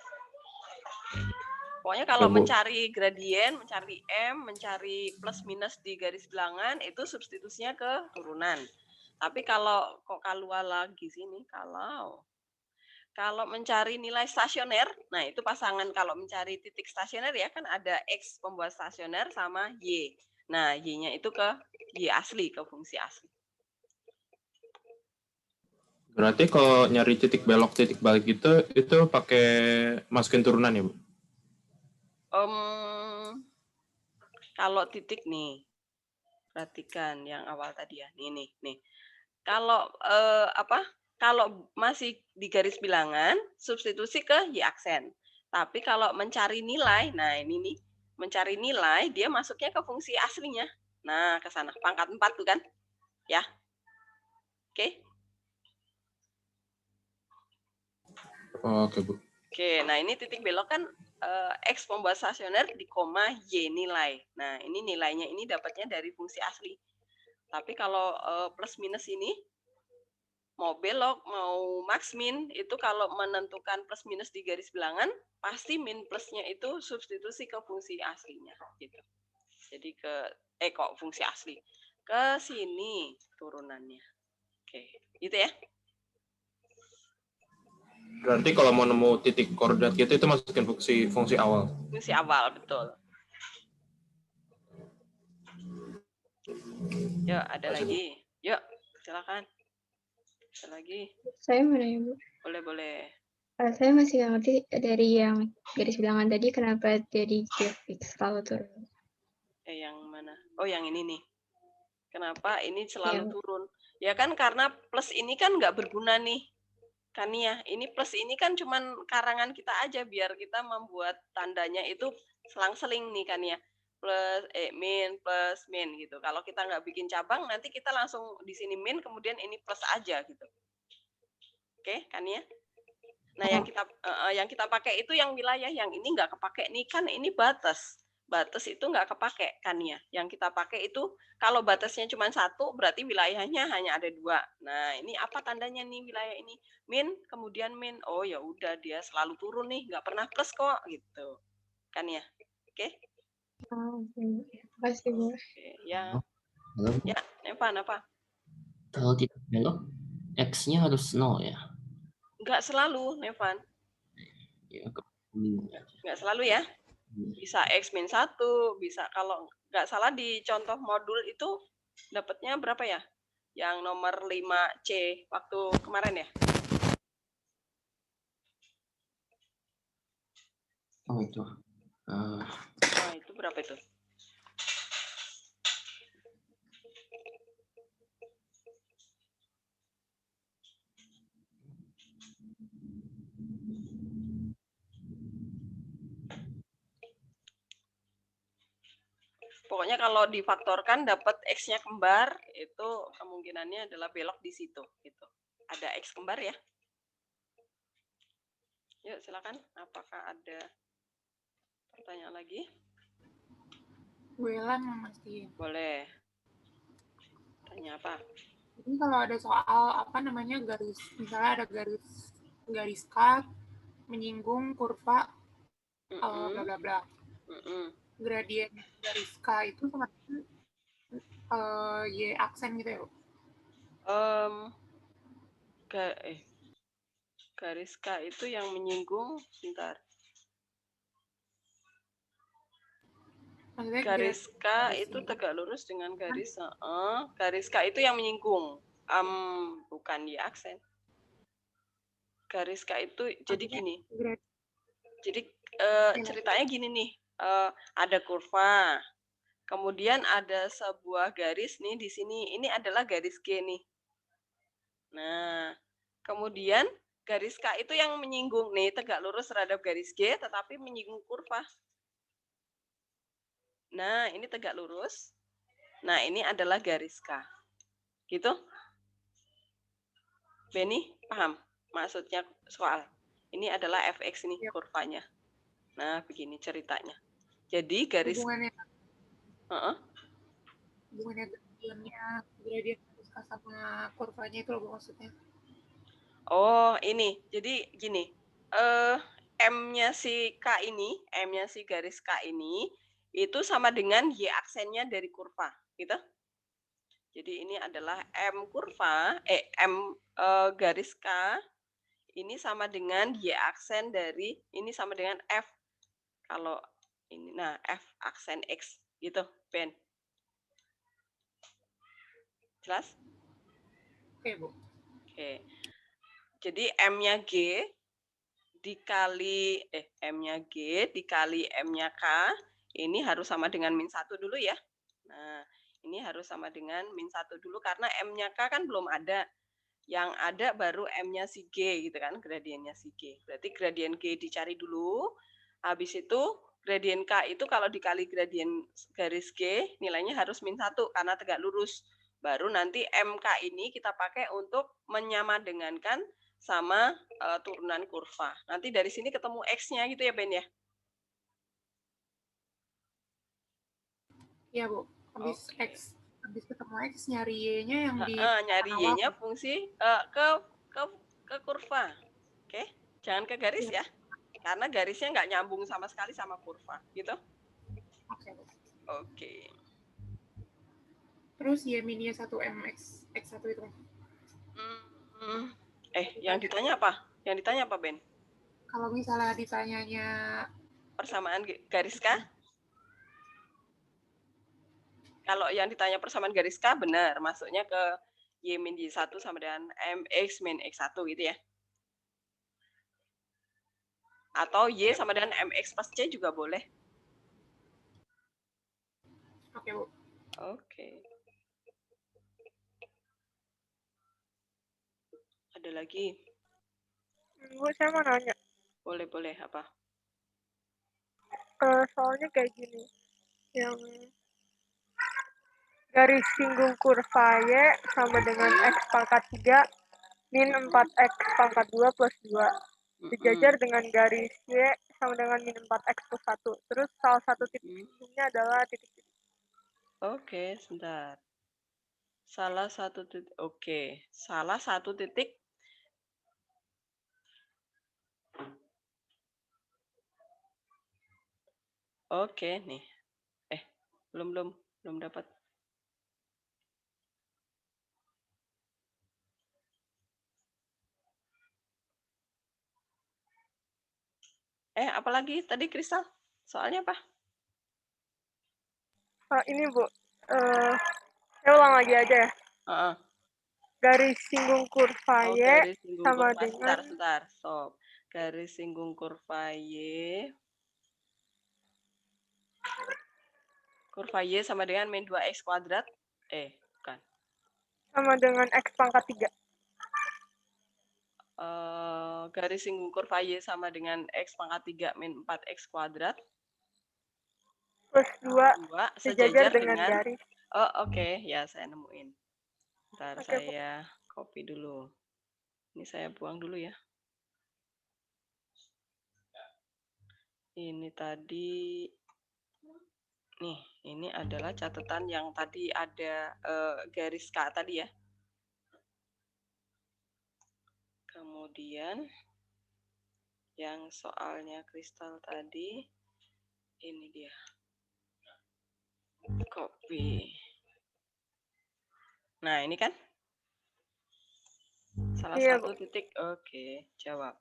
Pokoknya kalau mencari gradien, mencari M, mencari plus minus di garis bilangan, itu substitusinya ke turunan. Tapi kalau kok keluar lagi sini, kalau mencari nilai stasioner, nah itu pasangan kalau mencari titik stasioner ya, kan ada X pembuat stasioner sama Y. Nah, Y-nya itu ke Y asli, ke fungsi asli. Berarti kalau nyari titik belok, titik balik itu pakai masukin turunan ya, Bu? Kalau titik nih, perhatikan yang awal tadi ya. Nih. Kalau Kalau masih di garis bilangan, substitusi ke Y aksen. Tapi kalau mencari nilai, nah ini nih, mencari nilai dia masuknya ke fungsi aslinya. Nah, ke sana pangkat 4 tuh kan? Ya. Oke. Oke, Bu. Oke, nah ini titik belok kan X pembuat stasioner di koma Y nilai. Nah, ini nilainya ini dapatnya dari fungsi asli. Tapi kalau plus minus ini, mau belok, mau max min, itu kalau menentukan plus minus di garis bilangan, pasti min plusnya itu substitusi ke fungsi aslinya. Gitu. Jadi kok fungsi asli. Ke sini turunannya. Oke, gitu ya. Berarti kalau mau nemu titik koordinat gitu itu masukin fungsi awal. Fungsi awal, betul. Yuk, ada lagi. Yuk, silakan. Ada lagi. Saya mau nanya, Bu. Boleh. Saya masih nggak ngerti dari yang garis bilangan tadi kenapa jadi fix selalu turun. Yang mana? Oh, yang ini nih. Kenapa ini selalu Iya. turun? Ya kan karena plus ini kan nggak berguna nih. Kan ya, ini plus ini kan cuman karangan kita aja biar kita membuat tandanya itu selang-seling nih kan ya. Plus min plus min gitu. Kalau kita nggak bikin cabang nanti kita langsung di sini min kemudian ini plus aja gitu. Oke, kan ya? Nah, yang kita pakai itu yang wilayah, yang ini nggak kepake nih kan ini batas. Batas itu nggak kepake kan ya. Yang kita pakai itu kalau batasnya cuma 1 berarti wilayahnya hanya ada 2. Nah, ini apa tandanya nih wilayah ini? Min, kemudian min. Oh ya udah dia selalu turun nih, nggak pernah plus kok gitu. Kan ya. Oke? Terima kasih, Bu. Oke, ya. Halo. Ya, Evan apa? Kalau titik belok, X-nya harus 0 ya? Nggak selalu, Evan. Ya, Nggak selalu ya. Bisa X min 1, bisa kalau nggak salah di contoh modul itu dapatnya berapa ya? Yang nomor 5C waktu kemarin ya? Oh itu. Itu berapa itu? Pokoknya kalau difaktorkan dapat X-nya kembar, itu kemungkinannya adalah belok di situ. Gitu. Ada X kembar ya? Yuk silakan. Apakah ada pertanyaan lagi? Bu Elan mau mastiin. Boleh. Tanya apa? Ini kalau ada soal garis, misalnya ada garis K menyinggung kurva bla bla bla. Gradien garis K itu sama Y aksen gitu ya, Bu? Garis K itu yang menyinggung, bentar. Maksudnya Garis K itu tegak lurus dengan garis garis K itu yang menyinggung, bukan Y aksen. Garis K itu jadi gini. Jadi ceritanya gini nih, ada kurva, kemudian ada sebuah garis nih di sini. Ini adalah garis G nih. Nah, kemudian garis K itu yang menyinggung nih, tegak lurus terhadap garis G, tetapi menyinggung kurva. Nah, ini tegak lurus. Nah, ini adalah garis K. Gitu? Benny, paham maksudnya soal? Ini adalah fx nih kurvanya. Nah, begini ceritanya. Jadi garis hubungannya gradien garis K sama kurvanya itu loh maksudnya. Oh, ini. Jadi gini. M-nya si K ini, M-nya si garis K ini itu sama dengan Y aksennya dari kurva, gitu. Jadi ini adalah M kurva, M garis K ini sama dengan Y aksen dari, ini sama dengan F. Kalau ini, nah F aksen X, gitu, Ben. Jelas? Oke, Bu. Oke. Jadi M-nya G dikali M-nya G dikali M-nya K, ini harus sama dengan min 1 dulu ya. Nah, ini harus sama dengan min 1 dulu karena M-nya K kan belum ada. Yang ada baru M-nya si G gitu kan, gradiennya si G. Berarti gradien G dicari dulu. Habis itu gradien K itu kalau dikali gradien garis G, nilainya harus min 1 karena tegak lurus. Baru nanti MK ini kita pakai untuk menyamadengankan sama turunan kurva. Nanti dari sini ketemu X-nya gitu ya, Ben ya? Iya, Bu. Habis X, habis ketemu X, nyari Y-nya yang di nyari Y-nya fungsi ke kurva. Oke, jangan ke garis ya. Karena garisnya nggak nyambung sama sekali sama kurva, gitu. Oke, Bu. Oke. Terus Y-nya 1MX, X1 itu. Yang ditanya apa? Yang ditanya apa, Ben? Kalau misalnya ditanyanya persamaan garis K? Kalau yang ditanya persamaan garis K benar, masuknya ke Y min Y1 sama dengan MX min X1 gitu ya. Atau Y sama dengan MX plus C juga boleh. Oke, Bu. Oke. Ada lagi? Bu, saya mau nanya. Boleh, apa? Soalnya kayak gini. Yang garis singgung kurva Y sama dengan X pangkat 3 min 4X pangkat 2 plus 2. Dijajar dengan garis Y sama dengan min 4X plus 1. Terus salah satu titiknya adalah titik-titik. Oke, sebentar. Salah satu titik. Oke, salah satu titik. Oke, nih. Belum dapat. Apalagi tadi Kristal? Soalnya apa? Ini Bu, saya ulang lagi aja ya. Garis singgung kurva Y sama dengan... Sebentar, stop. Garis singgung kurva Y. Kurva Y sama dengan min 2X kuadrat. Bukan. Sama dengan X pangkat 3. Garis singgung kurva Y sama dengan X pangkat 3 min 4X kuadrat. Plus 2 sejajar dengan garis. Oke. Ya, saya nemuin. Ntar saya copy dulu. Ini saya buang dulu ya. Ini tadi... Nih, ini adalah catatan yang tadi ada garis K tadi ya. Kemudian yang soalnya Kristal tadi, ini dia. Copy. Nah, ini kan salah satu titik. Oke, jawab.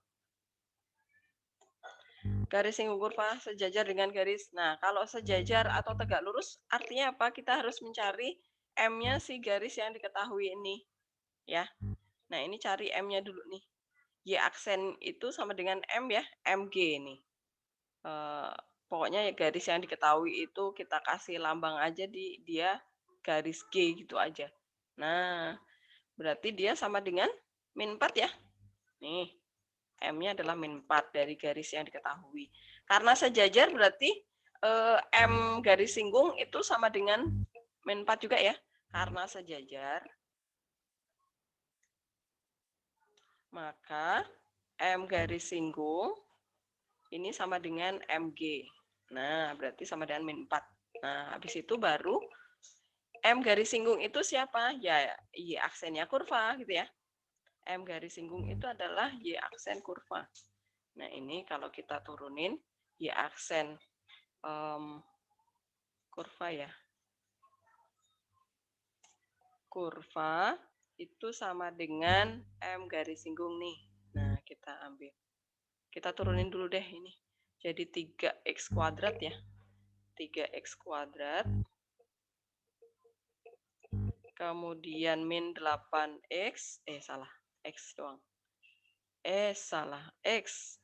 Garis singgung kurva sejajar dengan garis. Nah, kalau sejajar atau tegak lurus, artinya apa? Kita harus mencari M-nya si garis yang diketahui ini. Ya. Nah, ini cari M-nya dulu nih. Y aksen itu sama dengan M ya, MG ini. Pokoknya ya garis yang diketahui itu kita kasih lambang aja di dia garis G gitu aja. Nah, berarti dia sama dengan min 4 ya. Nih, M-nya adalah min 4 dari garis yang diketahui. Karena sejajar berarti M garis singgung itu sama dengan min 4 juga ya. Karena sejajar, maka M garis singgung ini sama dengan MG. Nah, berarti sama dengan min 4. Nah, habis itu baru M garis singgung itu siapa? Ya, Y aksennya kurva gitu ya. M garis singgung itu adalah Y aksen kurva. Nah, ini kalau kita turunin Y aksen kurva ya. Kurva itu sama dengan M garis singgung nih. Nah, kita ambil. Kita turunin dulu deh ini. Jadi 3X kuadrat ya. 3X kuadrat. Kemudian min 8X. Salah. X doang. Salah. X.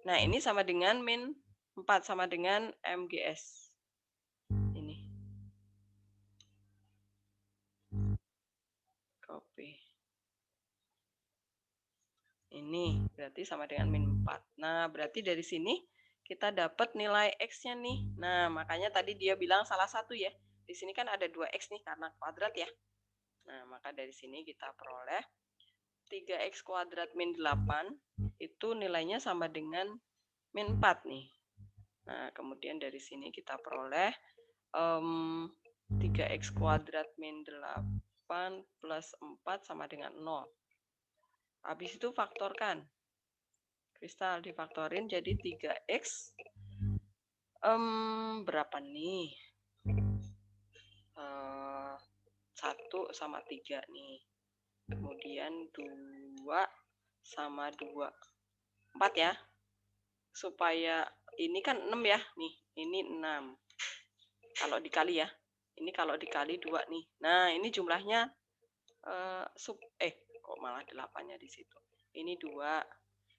Nah, ini sama dengan min 4, sama dengan MGS. Ini. Copy. Ini berarti sama dengan min 4. Nah, berarti dari sini kita dapat nilai X-nya nih. Nah, makanya tadi dia bilang salah satu ya. Di sini kan ada 2X nih karena kuadrat ya. Nah, maka dari sini kita peroleh 3X kuadrat min 8 itu nilainya sama dengan min 4 nih. Nah, kemudian dari sini kita peroleh 3X kuadrat min 8 plus 4 sama dengan 0. Habis itu faktorkan. Kristal difaktorin jadi 3X. Berapa nih? 1 sama 3 nih. Kemudian 2 sama 2. 4 ya. Supaya ini kan 6 ya. Nih, ini 6. Kalau dikali ya. Ini kalau dikali 2 nih. Nah, ini jumlahnya kok malah 8-nya di situ. Ini 2.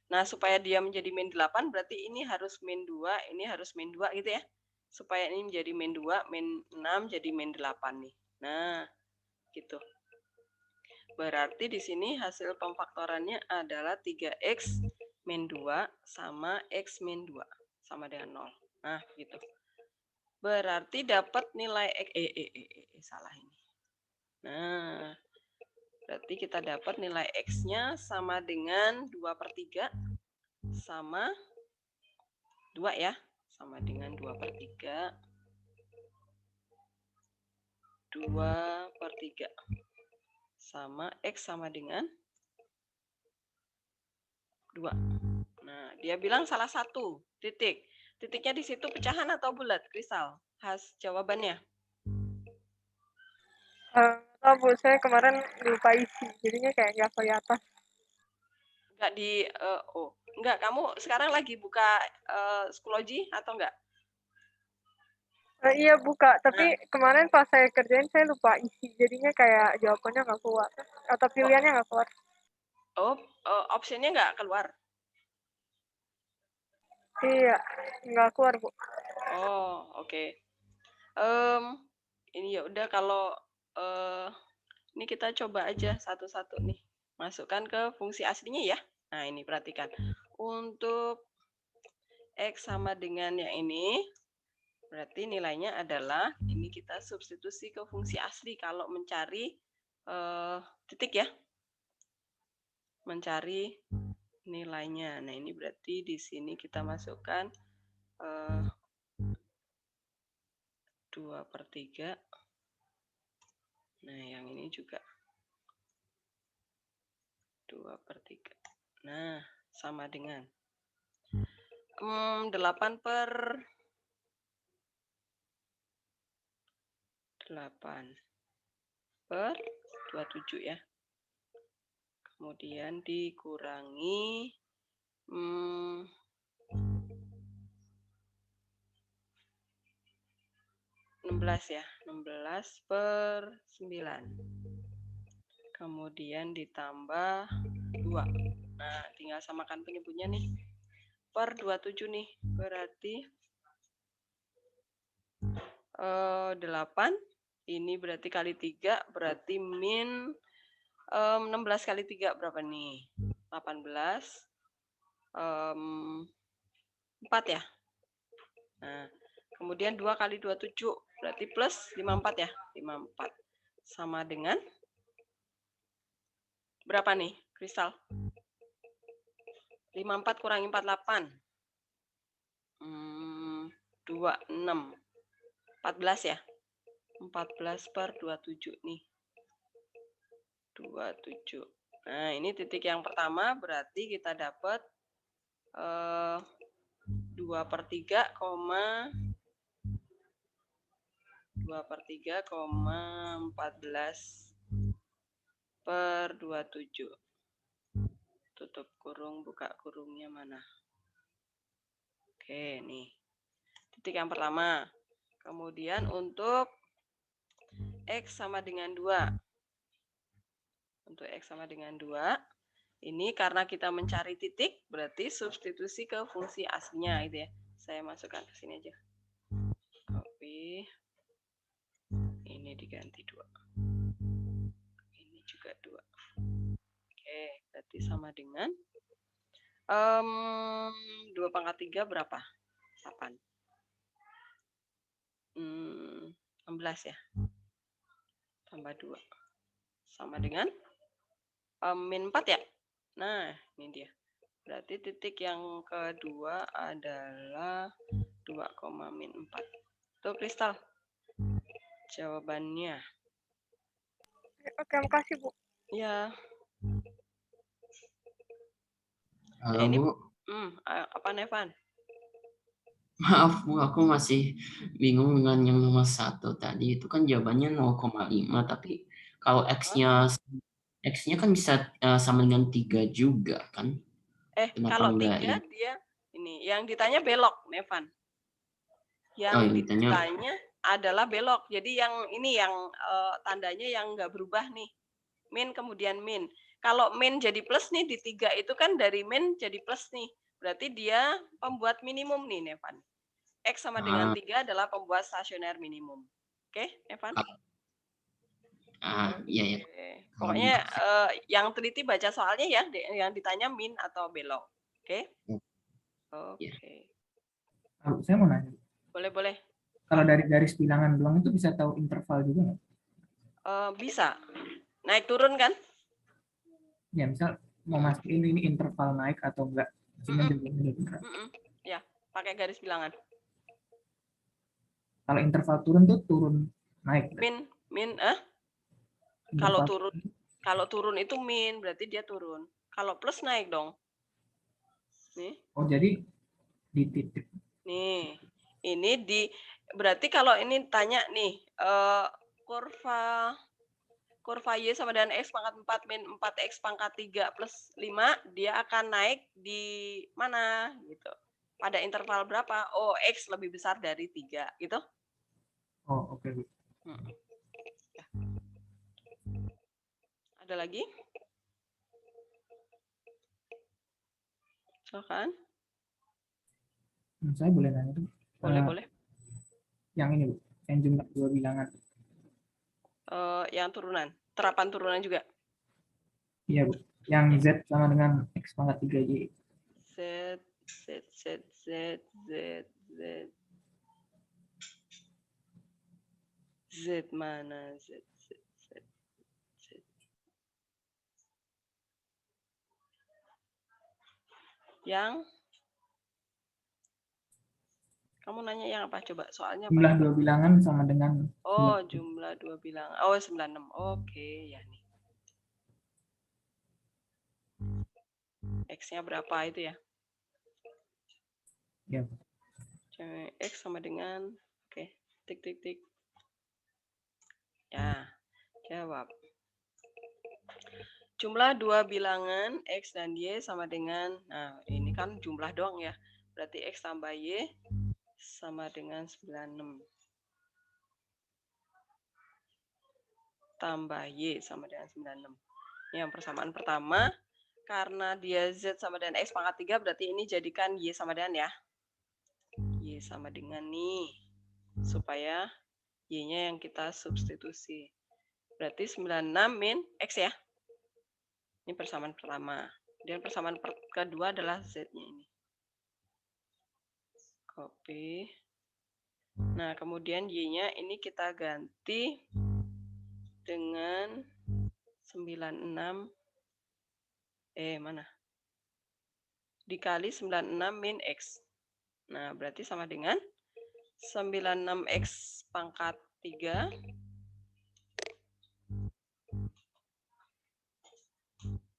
Nah, supaya dia menjadi min 8 berarti ini harus min 2, ini harus min 2 gitu ya. Supaya ini menjadi min 2, min 6 jadi min 8 nih. Nah, gitu. Berarti di sini hasil pemfaktorannya adalah 3X min 2 sama X min 2 sama dengan 0. Nah, gitu. Berarti dapat nilai X, salah ini. Nah, berarti kita dapat nilai X-nya sama dengan 2/3 sama 2 ya. Sama dengan 2/3. 2/3. Sama X sama dengan 2. Nah, dia bilang salah satu titik. Titiknya di situ pecahan atau bulat, Kristal? Jawabannya. Bu, saya kemarin lupa isi, jadinya kayak nggak kelihatan. Enggak enggak, kamu sekarang lagi buka Schoology atau enggak? Iya buka, tapi kemarin pas saya kerjain saya lupa isi, jadinya kayak jawabannya nggak keluar atau pilihannya nggak keluar. Optionnya nggak keluar? Iya, nggak keluar Bu. Oh, oke. Ini ya udah kalau ini kita coba aja satu-satu nih, masukkan ke fungsi aslinya ya. Nah ini perhatikan, untuk X sama dengan yang ini. Berarti nilainya adalah, ini kita substitusi ke fungsi asli kalau mencari titik ya. Mencari nilainya. Nah ini berarti di sini kita masukkan 2/3. Nah yang ini juga 2/3. Nah sama dengan 8/27 ya. Kemudian dikurangi 16 ya. 16/9. Kemudian ditambah 2. Nah, tinggal samakan penyebutnya nih. Per 27 nih. Berarti 8. Ini berarti kali 3. Berarti min 16 kali 3 berapa nih? 18. 4 ya. Nah, kemudian 2 kali 27 berarti plus 54 ya. 54. Sama dengan berapa nih, Kristal? 54 kurangi 48. 26. 14 ya. 14/27 nih. 27. Nah, ini titik yang pertama berarti kita dapat 2/3,14/27. Tutup kurung, buka kurungnya mana? Oke, nih. Titik yang pertama. Kemudian untuk X sama dengan 2. Untuk X sama dengan 2, Ini karena kita mencari titik, berarti substitusi ke fungsi aslinya itu ya. Saya masukkan ke sini aja. Copy. Ini diganti 2. Ini juga 2. Oke, berarti sama dengan 2 pangkat 3 berapa? 8. 16 ya. Tambah 2. Sama dengan min 4 ya. Nah, ini dia. Berarti titik yang kedua adalah 2, min 4. Tuh, Kristal. Jawabannya. Oke, makasih, Bu. Ya. Halo, Ini, Bu. apa, Nevan? Maaf, Bu, aku masih bingung dengan yang nomor 1 tadi. Itu kan jawabannya 0,5, tapi kalau X-nya kan bisa sama dengan 3 juga, kan? Kenapa kalau enggak 3 dia ini yang ditanya belok, Nevan. Yang ditanya adalah belok. Jadi yang ini yang tandanya yang nggak berubah nih. Min kemudian min. Kalau min jadi plus nih di 3 itu kan dari min jadi plus nih. Berarti dia pembuat minimum nih, Nevan. X sama dengan 3 adalah pembuat stasioner minimum. Oke, Nevan? Iya ya. Pokoknya yang teliti baca soalnya ya, yang ditanya min atau belok. Oke? Oke. Saya mau nanya. Boleh. Kalau dari garis bilangan doang itu bisa tahu interval juga nggak? Bisa. Naik turun kan? Ya, misal mau mastiin ini interval naik atau enggak. Ya, pakai garis bilangan. Kalau interval turun tuh turun naik. Kalau turun itu min, berarti dia turun. Kalau plus naik dong. Nih. Oh, jadi di titik. Nih. Ini berarti kalau ini tanya nih, kurva Y sama dengan X pangkat 4 min 4X pangkat 3 plus 5, dia akan naik di mana gitu. Pada interval berapa? Oh, X lebih besar dari 3 gitu. Oh, oke. Ada lagi? Silakan. Saya boleh nanya tuh? Boleh. Yang ini, Bu. Yang jumlah 2 bilangan. Yang turunan. Terapan turunan juga. Iya, Bu. Yang Z sama dengan X pangkat 3Y. Z mana? Z. Yang kamu nanya yang apa coba? Soalnya jumlah 2 bilangan sama dengan jumlah 2 bilangan. 96. Oke, ya nih. X-nya berapa itu ya? Ya. X sama dengan tik. Ya, jawab. Jumlah 2 bilangan X dan Y sama dengan, nah ini kan jumlah doang ya. Berarti X tambah Y sama dengan 96. Tambah Y sama dengan 96. Ini yang persamaan pertama. Karena dia Z sama dengan X pangkat 3, berarti ini jadikan Y sama dengan ya. Y sama dengan nih. Supaya Y-nya yang kita substitusi. Berarti 96 min X ya. Ini persamaan pertama. Dan persamaan kedua adalah Z-nya ini. Copy. Nah, kemudian Y-nya ini kita ganti dengan 96. Mana? Dikali 96 min X. Nah, berarti sama dengan 96X pangkat 3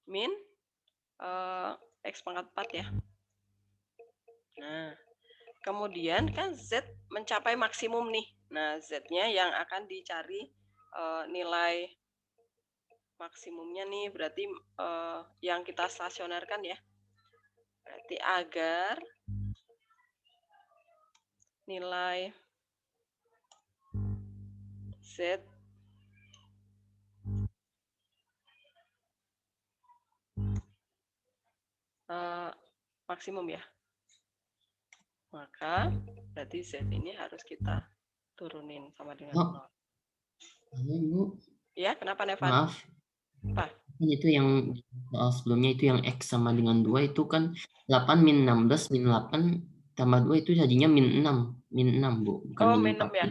min X pangkat 4 ya. Nah, kemudian kan Z mencapai maksimum nih. Nah, Z-nya yang akan dicari nilai maksimumnya nih. Berarti yang kita stasionerkan ya. Berarti agar nilai Z maksimum ya. Maka berarti Z ini harus kita turunin sama dengan 0. Bu. Ya, kenapa Nevan? Maaf. Apa? Itu yang sebelumnya itu yang X sama dengan 2 itu kan 8 min 16 min 8 tambah 2 itu jadinya min 6. Min 6, Bu. Bukan Oh, min min 6 ya?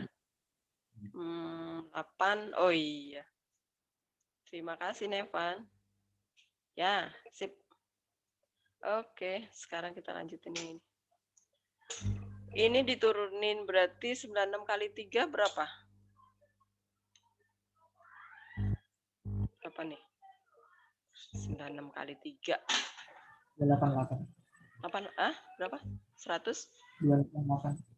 4. 8. Oh iya. Terima kasih, Nevan. Ya, sip. Oke, sekarang kita lanjutin ini. Ini diturunin berarti 96 kali 3 berapa? Berapa nih? 96 kali 3. 288. Berapa? 100? 288.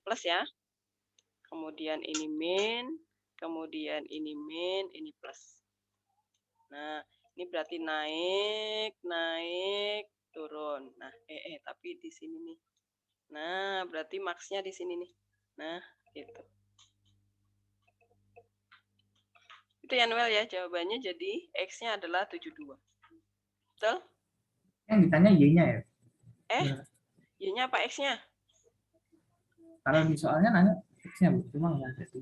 Plus ya. Kemudian ini min, kemudian ini min, ini plus. Nah, ini berarti naik, turun. Nah, tapi di sini nih. Nah, berarti maksnya di sini nih. Nah, gitu. Itu ya Noel ya, jawabannya jadi X-nya adalah 72. Betul? Yang ditanya Y-nya ya? Y-nya apa X-nya? Kalau di soalnya nanya X-nya, Bu. Cuma nggak ada sih.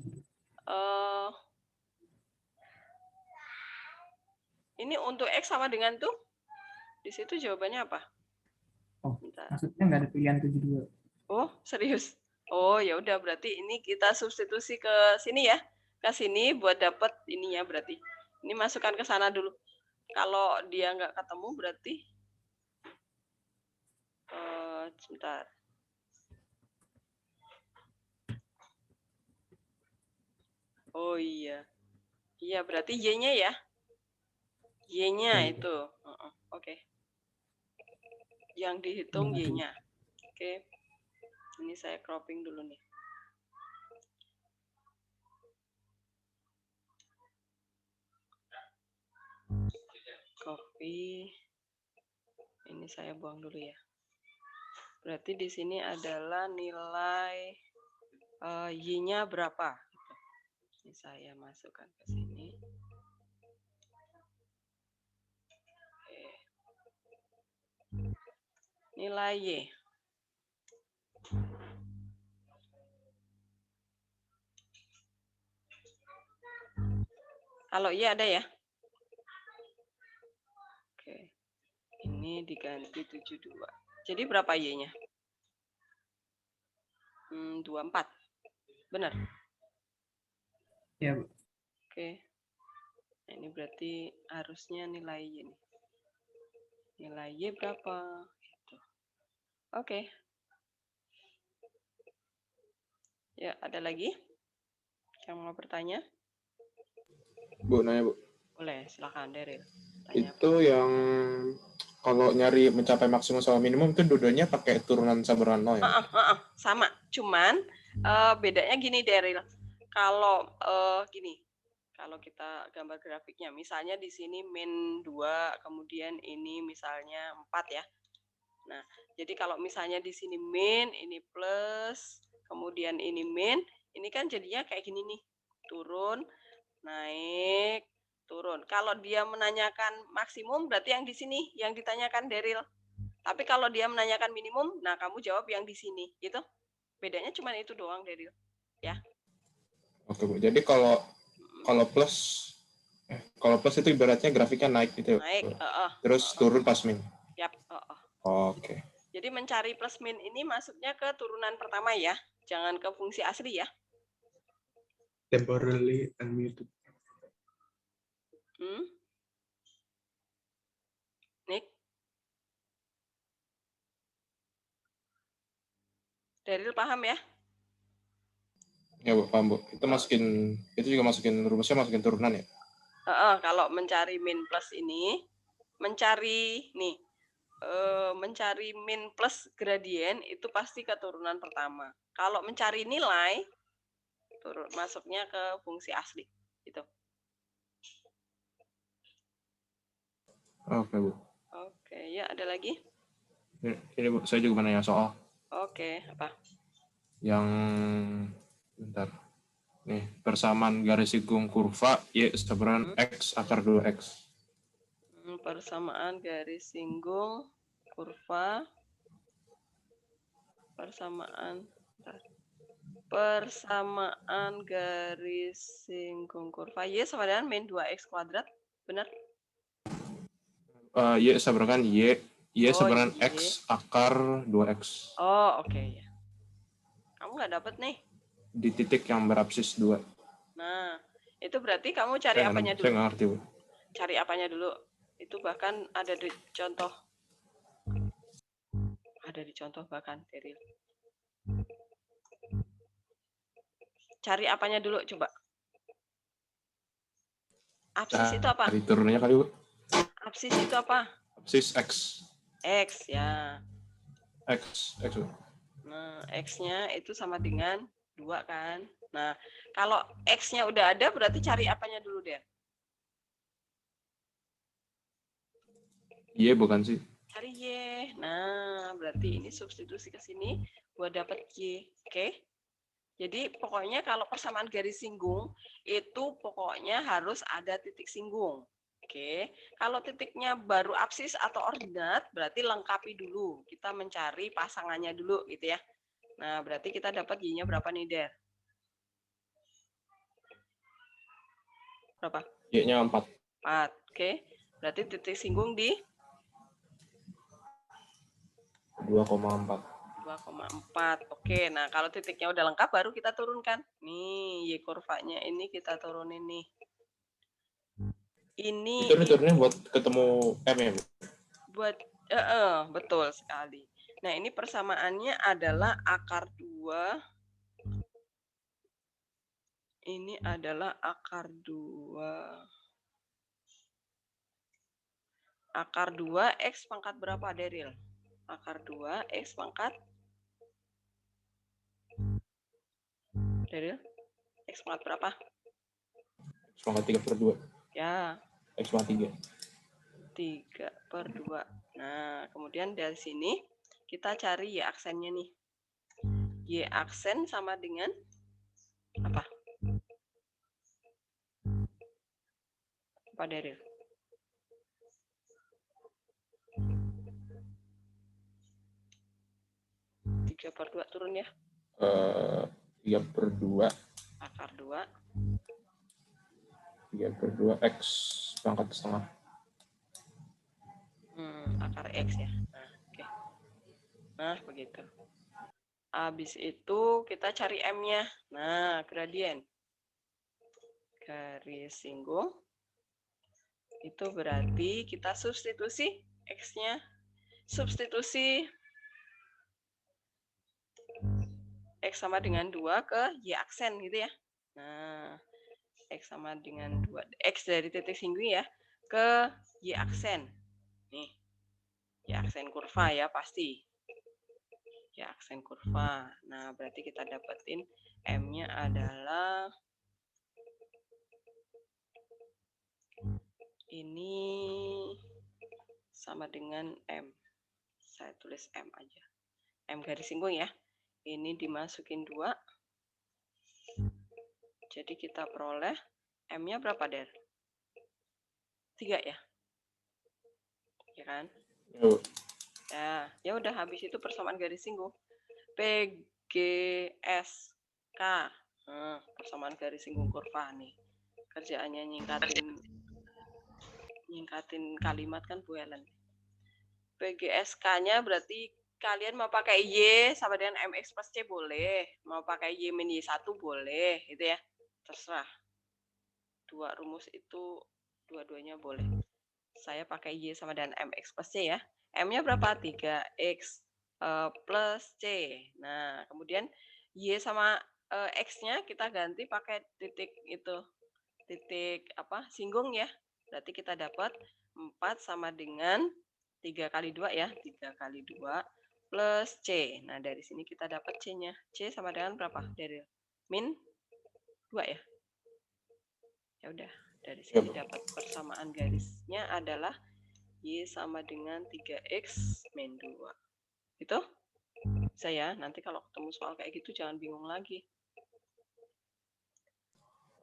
Ini untuk X sama dengan tuh? Di situ jawabannya apa? Oh, maksudnya nggak ada pilihan 72. Oh, serius? Oh, ya udah berarti ini kita substitusi ke sini ya. Ke sini buat dapat ininya berarti. Ini masukkan ke sana dulu. Kalau dia nggak ketemu berarti sebentar. Oh iya. Iya, berarti Y-nya ya. Y-nya itu. Oke. Yang dihitung Y-nya. Oke. Ini saya cropping dulu nih. Copy. Ini saya buang dulu ya. Berarti di sini adalah nilai Y-nya berapa. Ini saya masukkan ke sini. Oke. Nilai Y. Kalau Y ada ya? Oke. Ini diganti 72. Jadi berapa Y-nya? 24. Benar? Ya, Bu. Oke. Nah, ini berarti harusnya nilai Y nih. Nilai Y berapa? Gitu. Oke. Ya, ada lagi yang mau bertanya? Bu, nanya, Bu. Boleh, silakan Daryl. Itu yang kalau nyari mencapai maksimum sama minimum itu dua-duanya pakai turunan sama dengan 0 ya? Sama, cuman bedanya gini Daryl. Kalau gini, kalau kita gambar grafiknya, misalnya di sini min 2, kemudian ini misalnya 4 ya. Nah, jadi kalau misalnya di sini min, ini plus, kemudian ini min, ini kan jadinya kayak gini nih. Turun, naik, turun. Kalau dia menanyakan maksimum, berarti yang di sini yang ditanyakan Daryl. Tapi kalau dia menanyakan minimum, nah kamu jawab yang di sini, gitu. Bedanya cuma itu doang, Daryl. Ya. Oke, Bu. Jadi kalau plus itu ibaratnya grafiknya naik gitu ya? Naik, terus turun pas min? Yap, Oke. Jadi mencari plus min ini masuknya ke turunan pertama ya, jangan ke fungsi asli ya. Temporarily unmuted. Nick? Daryl paham ya? Ya, Bu, paham, Bu. Itu juga masukin rumusnya, masukin turunan ya? Kalau mencari min plus ini, mencari min plus gradien itu pasti ke turunan pertama. Kalau mencari nilai, masuknya ke fungsi asli. Gitu. Oke, Bu. Oke, ya ada lagi? Ini, Bu, saya juga mau nanya soal. Oke, apa? Yang, bentar. Nih, persamaan garis singgung kurva Y sama X akar 2X. Persamaan garis singgung kurva. Persamaan garis singgung kurva Y sama dengan min 2X kuadrat. Benar? Y sama dengan Y sama dengan X akar 2X. Oh, oke ya. Kamu nggak dapat nih? Di titik yang berabsis 2. Nah, itu berarti kamu cari apanya dulu? Saya nggak ngerti, Bu. Cari apanya dulu? Itu bahkan ada di contoh. Ada di contoh bahkan, Daryl. Cari apanya dulu, coba. Absis itu apa? Cari turunannya kali, Bu. Absis itu apa? Absis X. X, ya. X. Nah, X-nya itu sama dengan 2 kan. Nah, kalau X-nya udah ada, berarti cari apanya dulu, deh? Y bukan sih? Cari Y. Nah, berarti ini substitusi ke sini buat dapat Y. Oke? Jadi, pokoknya kalau persamaan garis singgung, itu pokoknya harus ada titik singgung. Oke, kalau titiknya baru absis atau ordinat, berarti lengkapi dulu. Kita mencari pasangannya dulu, gitu ya. Nah, berarti kita dapat Y-nya berapa nih, Der? Berapa? Y-nya 4. 4, oke. Berarti titik singgung di? 2,4. 2,4. Oke, nah kalau titiknya udah lengkap, baru kita turunkan. Nih, Y kurvanya ini kita turunin nih. Ini turunnya buat ketemu M ya, Bu? Buat betul sekali. Nah, ini persamaannya adalah akar 2. Ini adalah akar 2. Akar 2 X pangkat berapa, Daryl? Akar 2 X pangkat Daryl? X pangkat berapa? X pangkat 3/2. Ya. X pangkat 3 per 2. Nah, kemudian dari sini kita cari Y aksennya nih. Y aksen sama dengan apa? Apa, Daryl? 3/2 turun ya? 3/2. Akar 2. 3/2 X pangkat setengah. Akar X ya. Nah, oke. Nah, begitu. Habis itu kita cari M-nya. Nah, gradien. Garis singgung. Itu berarti kita substitusi X-nya. Substitusi X sama dengan 2 ke Y aksen gitu ya. Nah, X sama dengan 2. X dari titik singgung ya ke Y aksen. Nih, Y aksen kurva ya pasti. Y aksen kurva. Nah, berarti kita dapetin M-nya adalah ini sama dengan M. Saya tulis M aja. M garis singgung ya. Ini dimasukin 2. Jadi kita peroleh M-nya berapa, Der? 3 ya? Ya kan? Ya udah habis itu persamaan garis singgung. PGSK. Nah, persamaan garis singgung kurva nih. Kerjaannya nyingkatin kalimat kan Bu Ellen. PGSK-nya berarti kalian mau pakai Y sama dengan MX plus C boleh. Mau pakai Y min Y1 boleh. Gitu ya. Terserah. Dua rumus itu dua-duanya boleh. Saya pakai Y sama dengan MX plus C ya. M-nya berapa? 3X plus C. Nah, kemudian Y sama X-nya kita ganti pakai titik itu. Titik apa? Singgung ya. Berarti kita dapat 4 sama dengan 3 kali 2 ya. 3 kali 2 plus C. Nah, dari sini kita dapat C-nya. C sama dengan berapa? Dari min 2 ya. Ya udah, dari sini dapat persamaan garisnya adalah Y sama dengan 3X min 2. Itu? Bisa ya? Nanti kalau ketemu soal kayak gitu jangan bingung lagi.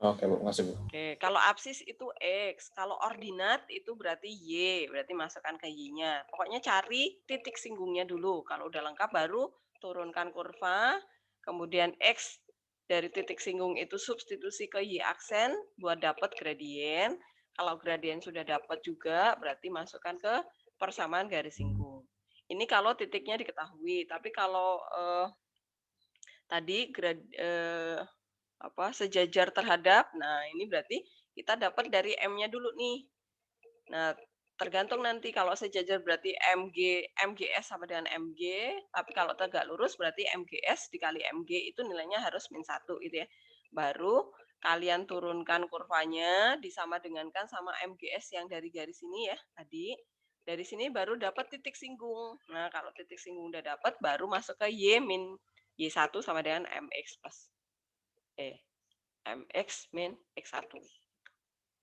Oke, Bu. Makasih, Bu. Oke, kalau absis itu X. Kalau ordinat itu berarti Y. Berarti masukkan ke Y-nya. Pokoknya cari titik singgungnya dulu. Kalau udah lengkap baru turunkan kurva. Kemudian X dari titik singgung itu substitusi ke Y aksen buat dapat gradien. Kalau gradien sudah dapat juga berarti masukkan ke persamaan garis singgung. Ini kalau titiknya diketahui. Tapi kalau tadi sejajar terhadap, nah ini berarti kita dapat dari M-nya dulu nih. Nah, tergantung nanti kalau sejajar berarti MGS sama dengan MG, tapi kalau tegak lurus berarti MGS dikali MG itu nilainya harus min 1 gitu ya. Baru kalian turunkan kurvanya disama dengankan sama MGS yang dari garis ini ya tadi. Dari sini baru dapat titik singgung. Nah, kalau titik singgung udah dapat baru masuk ke Y min Y1 sama dengan MX plus MX min X1.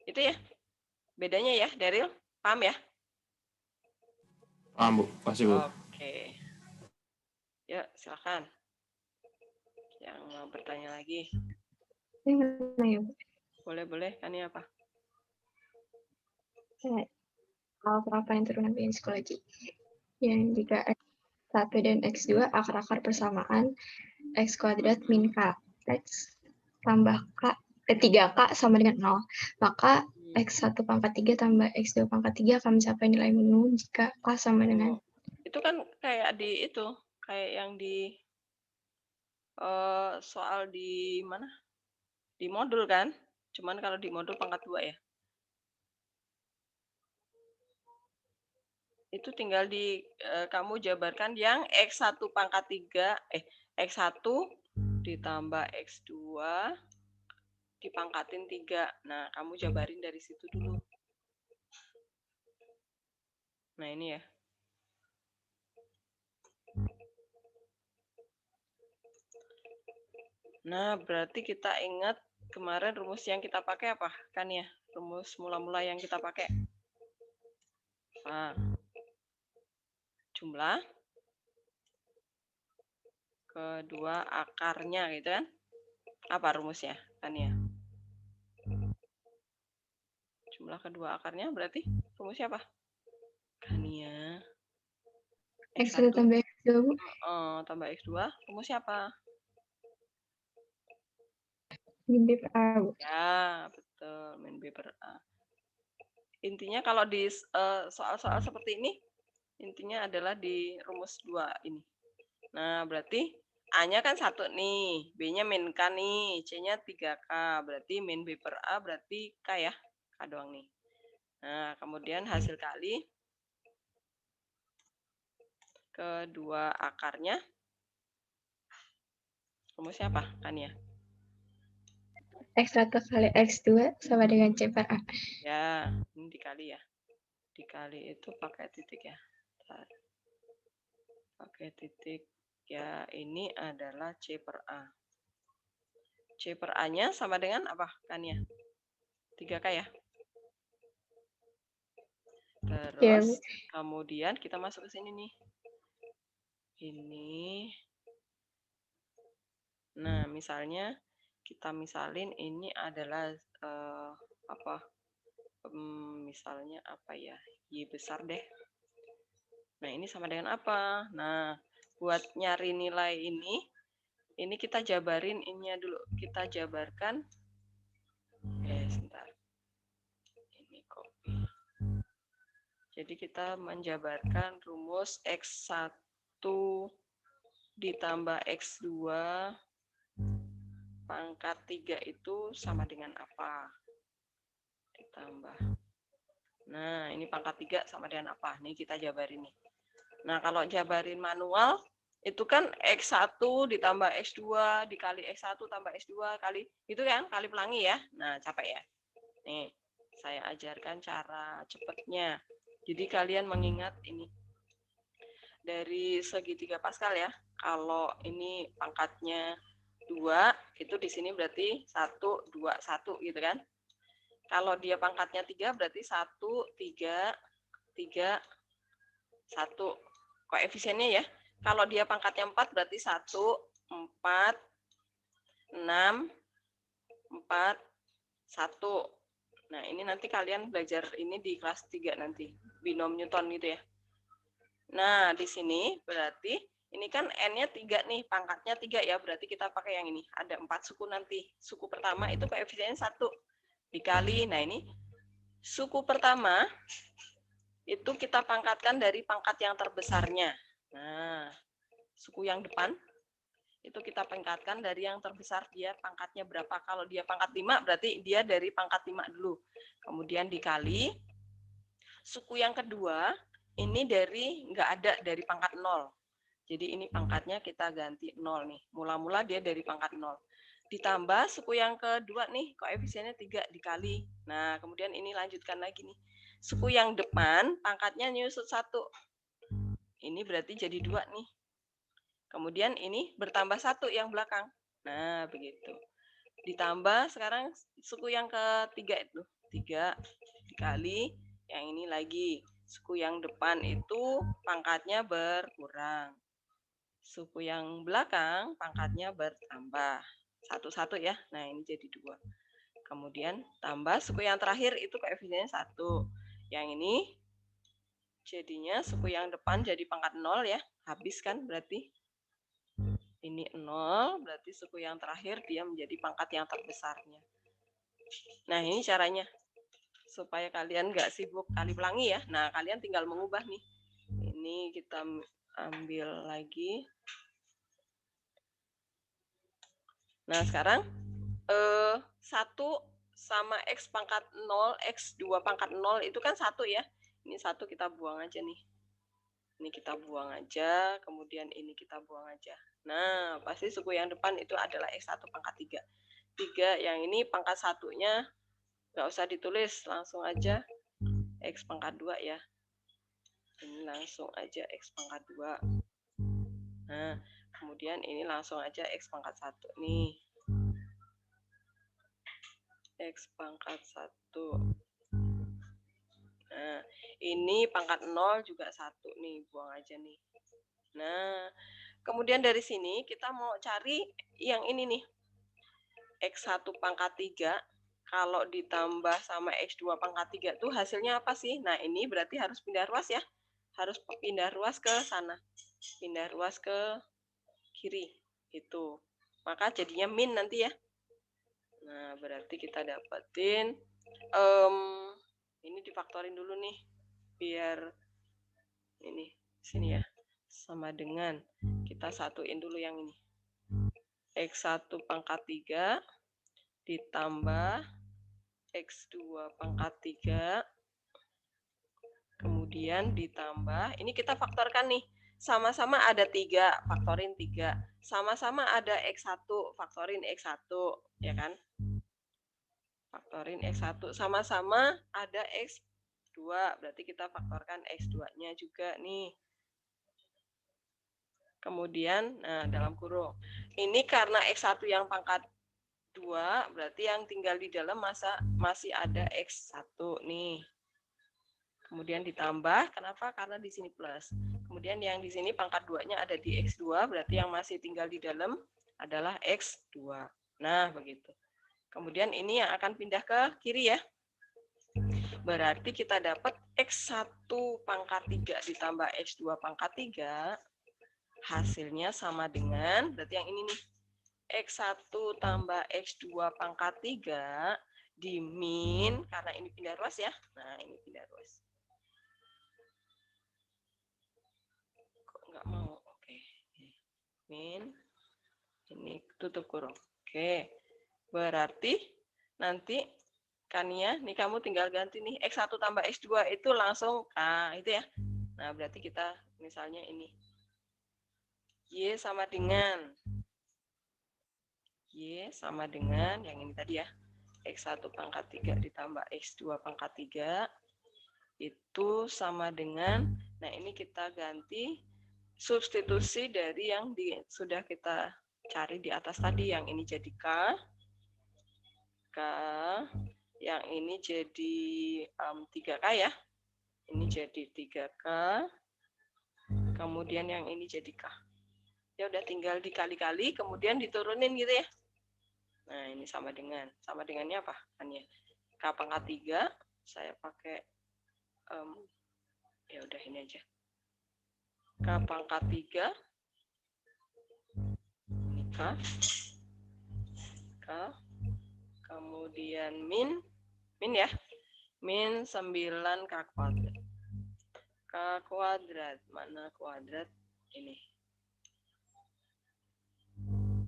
Itu ya. Bedanya ya, Daryl. Paham ya? Paham, Bu. Makasih, Bu. Oke. Ya, silakan. Yang mau bertanya lagi. Boleh. Kan ini apa? Apa yang turunan biaya psikologi. Yang jika X1 dan X2 akar-akar persamaan X kuadrat min K. X tambah K 3K sama dengan 0. Maka X1 pangkat 3 tambah X2 pangkat 3 akan mencapai nilai minimum jika K sama dengan... Itu kan kayak kayak yang di soal di mana? Di modul kan? Cuman kalau di modul pangkat 2 ya. Itu tinggal kamu jabarkan yang X1 pangkat 3, X1 ditambah X2 dipangkatin 3. Nah, kamu jabarin dari situ dulu. Nah, ini ya. Nah, berarti kita ingat kemarin rumus yang kita pakai apa? Kan ya, rumus mula-mula yang kita pakai. Nah, jumlah kedua akarnya gitu kan. Apa rumusnya? Kan ya. Jumlah kedua akarnya berarti rumusnya apa? Kan ya. X1 tambah X2. Tambah X2, rumusnya apa? Min B per A. Ya, betul. Min B per A. Intinya kalau di soal-soal seperti ini, intinya adalah di rumus 2 ini. Nah, berarti A-nya kan 1 nih, B-nya min K nih, C-nya 3K, berarti min B per A berarti K ya, K doang nih. Nah, kemudian hasil kali kedua akarnya Rumusnya apa kan ya? X1 kali X2 sama dengan C per A. Ya, ini dikali ya. Dikali itu pakai titik ya. Pakai titik. Ya, ini adalah C per A. C per A-nya sama dengan apa kan ya? 3K ya. Terus kemudian kita masuk ke sini nih. Ini. Nah, misalnya kita misalin ini adalah apa? Misalnya apa ya? Y besar deh. Nah, ini sama dengan apa? Nah, buat nyari nilai ini kita jabarin ininya dulu. Kita jabarkan. Sebentar. Ini copy. Jadi kita menjabarkan rumus X1 ditambah X2 pangkat 3 itu sama dengan apa? Ditambah. Nah, ini pangkat 3 sama dengan apa? Nih kita jabarin nih. Nah, kalau jabarin manual, itu kan X1 ditambah X2 dikali X1 tambah X2 kali, itu kan kali pelangi ya. Nah, capek ya. Nih, saya ajarkan cara cepatnya. Jadi kalian mengingat ini. Dari segi 3 Pascal ya. Kalau ini pangkatnya 2, itu di sini berarti 1, 2, 1 gitu kan. Kalau dia pangkatnya 3 berarti 1, 3, 3, 1. Koefisiennya ya. Kalau dia pangkatnya 4 berarti 1, 4, 6, 4, 1. Nah, ini nanti kalian belajar ini di kelas 3 nanti. Binom Newton gitu ya. Nah, di sini berarti ini kan N-nya 3 nih, pangkatnya 3 ya, berarti kita pakai yang ini. Ada 4 suku nanti. Suku pertama itu koefisiennya 1 dikali. Nah, ini suku pertama itu kita pangkatkan dari pangkat yang terbesarnya. Nah, suku yang depan itu kita pangkatkan dari yang terbesar, dia pangkatnya berapa. Kalau dia pangkat 5 berarti dia dari pangkat 5 dulu. Kemudian dikali suku yang kedua ini dari nggak ada, dari pangkat 0. Jadi ini pangkatnya kita ganti 0 nih. Mula-mula dia dari pangkat 0. Ditambah suku yang kedua nih, koefisiennya 3 dikali. Nah, kemudian ini lanjutkan lagi nih. Suku yang depan pangkatnya nyusut 1. Ini berarti jadi 2 nih. Kemudian ini bertambah 1 yang belakang. Nah, begitu. Ditambah sekarang suku yang ketiga itu. 3 dikali yang ini lagi. Suku yang depan itu pangkatnya berkurang. Suku yang belakang pangkatnya bertambah. 1 ya. Nah, ini jadi 2. Kemudian tambah suku yang terakhir itu koefisiennya 1. Yang ini jadinya suku yang depan jadi pangkat 0 ya. Habis kan berarti. Ini 0, berarti suku yang terakhir dia menjadi pangkat yang terbesarnya. Nah, ini caranya. Supaya kalian nggak sibuk kali pelangi ya. Nah, kalian tinggal mengubah nih. Ini kita ambil lagi. Nah, sekarang 1 sama X pangkat 0, X2 pangkat 0 itu kan 1 ya. Ini 1 kita buang aja nih. Ini kita buang aja, kemudian ini kita buang aja. Nah, pasti suku yang depan itu adalah X1 pangkat 3. 3 yang ini pangkat 1-nya nggak usah ditulis, langsung aja X pangkat 2 ya. Ini langsung aja X pangkat 2. Nah, kemudian ini langsung aja X pangkat 1 nih. X pangkat 1. Nah, ini pangkat 0 juga 1 nih, buang aja nih. Nah, kemudian dari sini kita mau cari yang ini nih. X1 pangkat 3, kalau ditambah sama X2 pangkat 3 tuh hasilnya apa sih? Nah, ini berarti harus pindah ruas ya. Harus pindah ruas ke sana. Pindah ruas ke kiri. Itu. Maka jadinya min nanti ya. Nah, berarti kita dapetin ini difaktorin dulu nih, biar ini sini ya, sama dengan kita satuin dulu yang ini. X1 pangkat 3 ditambah X2 pangkat 3, kemudian ditambah, ini kita faktorkan nih, sama-sama ada 3, faktorin 3. Sama-sama ada X1, faktorin X1, ya kan? Faktorin X1. Sama-sama ada X2, berarti kita faktorkan X2-nya juga nih. Kemudian, nah dalam kurung. Ini karena X1 yang pangkat 2, berarti yang tinggal di dalam masih ada X1 nih. Kemudian ditambah, kenapa? Karena di sini plus. Kemudian yang di sini pangkat 2-nya ada di X2, berarti yang masih tinggal di dalam adalah X2. Nah, begitu. Kemudian ini yang akan pindah ke kiri ya. Berarti kita dapat X1 pangkat 3 ditambah X2 pangkat 3, hasilnya sama dengan, berarti yang ini nih, X1 tambah X2 pangkat 3 di min, karena ini pindah ruas ya. Nah, ini pindah ruas. Kok nggak mau? Oke. Min, ini tutup kurung. Oke. Berarti nanti kan ya, nih kamu tinggal ganti nih, X1 tambah X2 itu langsung K, itu ya. Nah, berarti kita misalnya ini. Y sama dengan yang ini tadi ya. X1 pangkat 3 ditambah X2 pangkat 3 itu sama dengan, nah ini kita ganti substitusi dari yang sudah kita cari di atas tadi, yang ini jadi K, yang ini jadi 3K ya. Ini jadi 3K, kemudian yang ini jadi K. Ya udah tinggal dikali-kali, kemudian diturunin gitu ya. Nah, ini sama dengannya apa? Kan ya. K pangkat 3, saya pakai, ya udah ini aja. K pangkat 3, ini K, kemudian min ya, min 9K kuadrat. K kuadrat, mana kuadrat? Ini.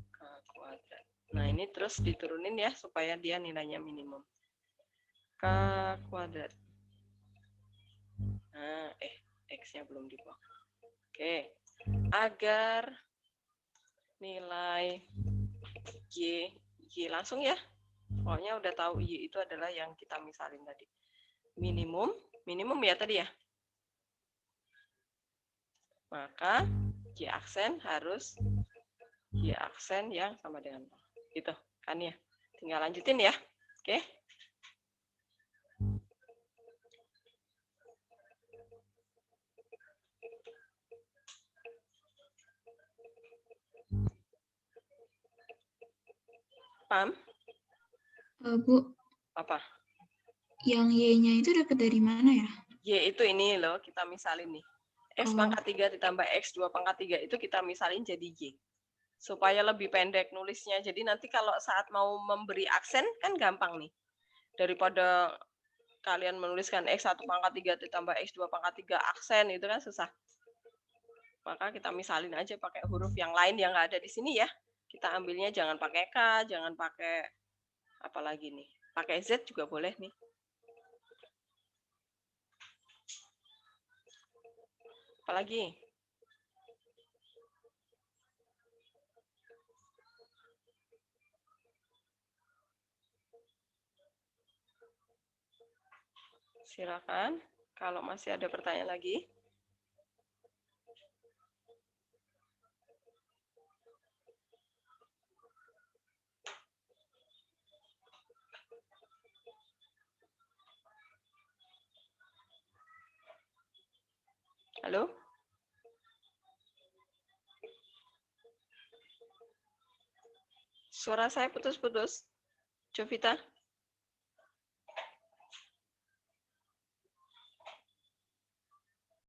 K kuadrat. Nah, ini terus diturunin ya, supaya dia nilainya minimum. K kuadrat. Nah, X-nya belum dibuang. Oke. Agar nilai Y langsung ya. Pokoknya udah tahu Y itu adalah yang kita misalin tadi. Minimum ya tadi ya. Maka Y aksen harus Y aksen yang sama dengan 0. Gitu kan ya. Tinggal lanjutin ya. Oke. Paham? Bu. Apa? Yang Y-nya itu dapat dari mana ya? Y itu ini loh, kita misalin nih. X pangkat 3 ditambah X2 pangkat 3 itu kita misalin jadi Y. Supaya lebih pendek nulisnya. Jadi nanti kalau saat mau memberi aksen kan gampang nih. Daripada kalian menuliskan X1 pangkat 3 ditambah X2 pangkat 3 aksen, itu kan susah. Maka kita misalin aja pakai huruf yang lain yang nggak ada di sini ya. Kita ambilnya jangan pakai K, jangan pakai apa lagi nih. Pakai Z juga boleh nih. Apalagi? Silakan kalau masih ada pertanyaan lagi. Halo? Suara saya putus-putus. Jovita?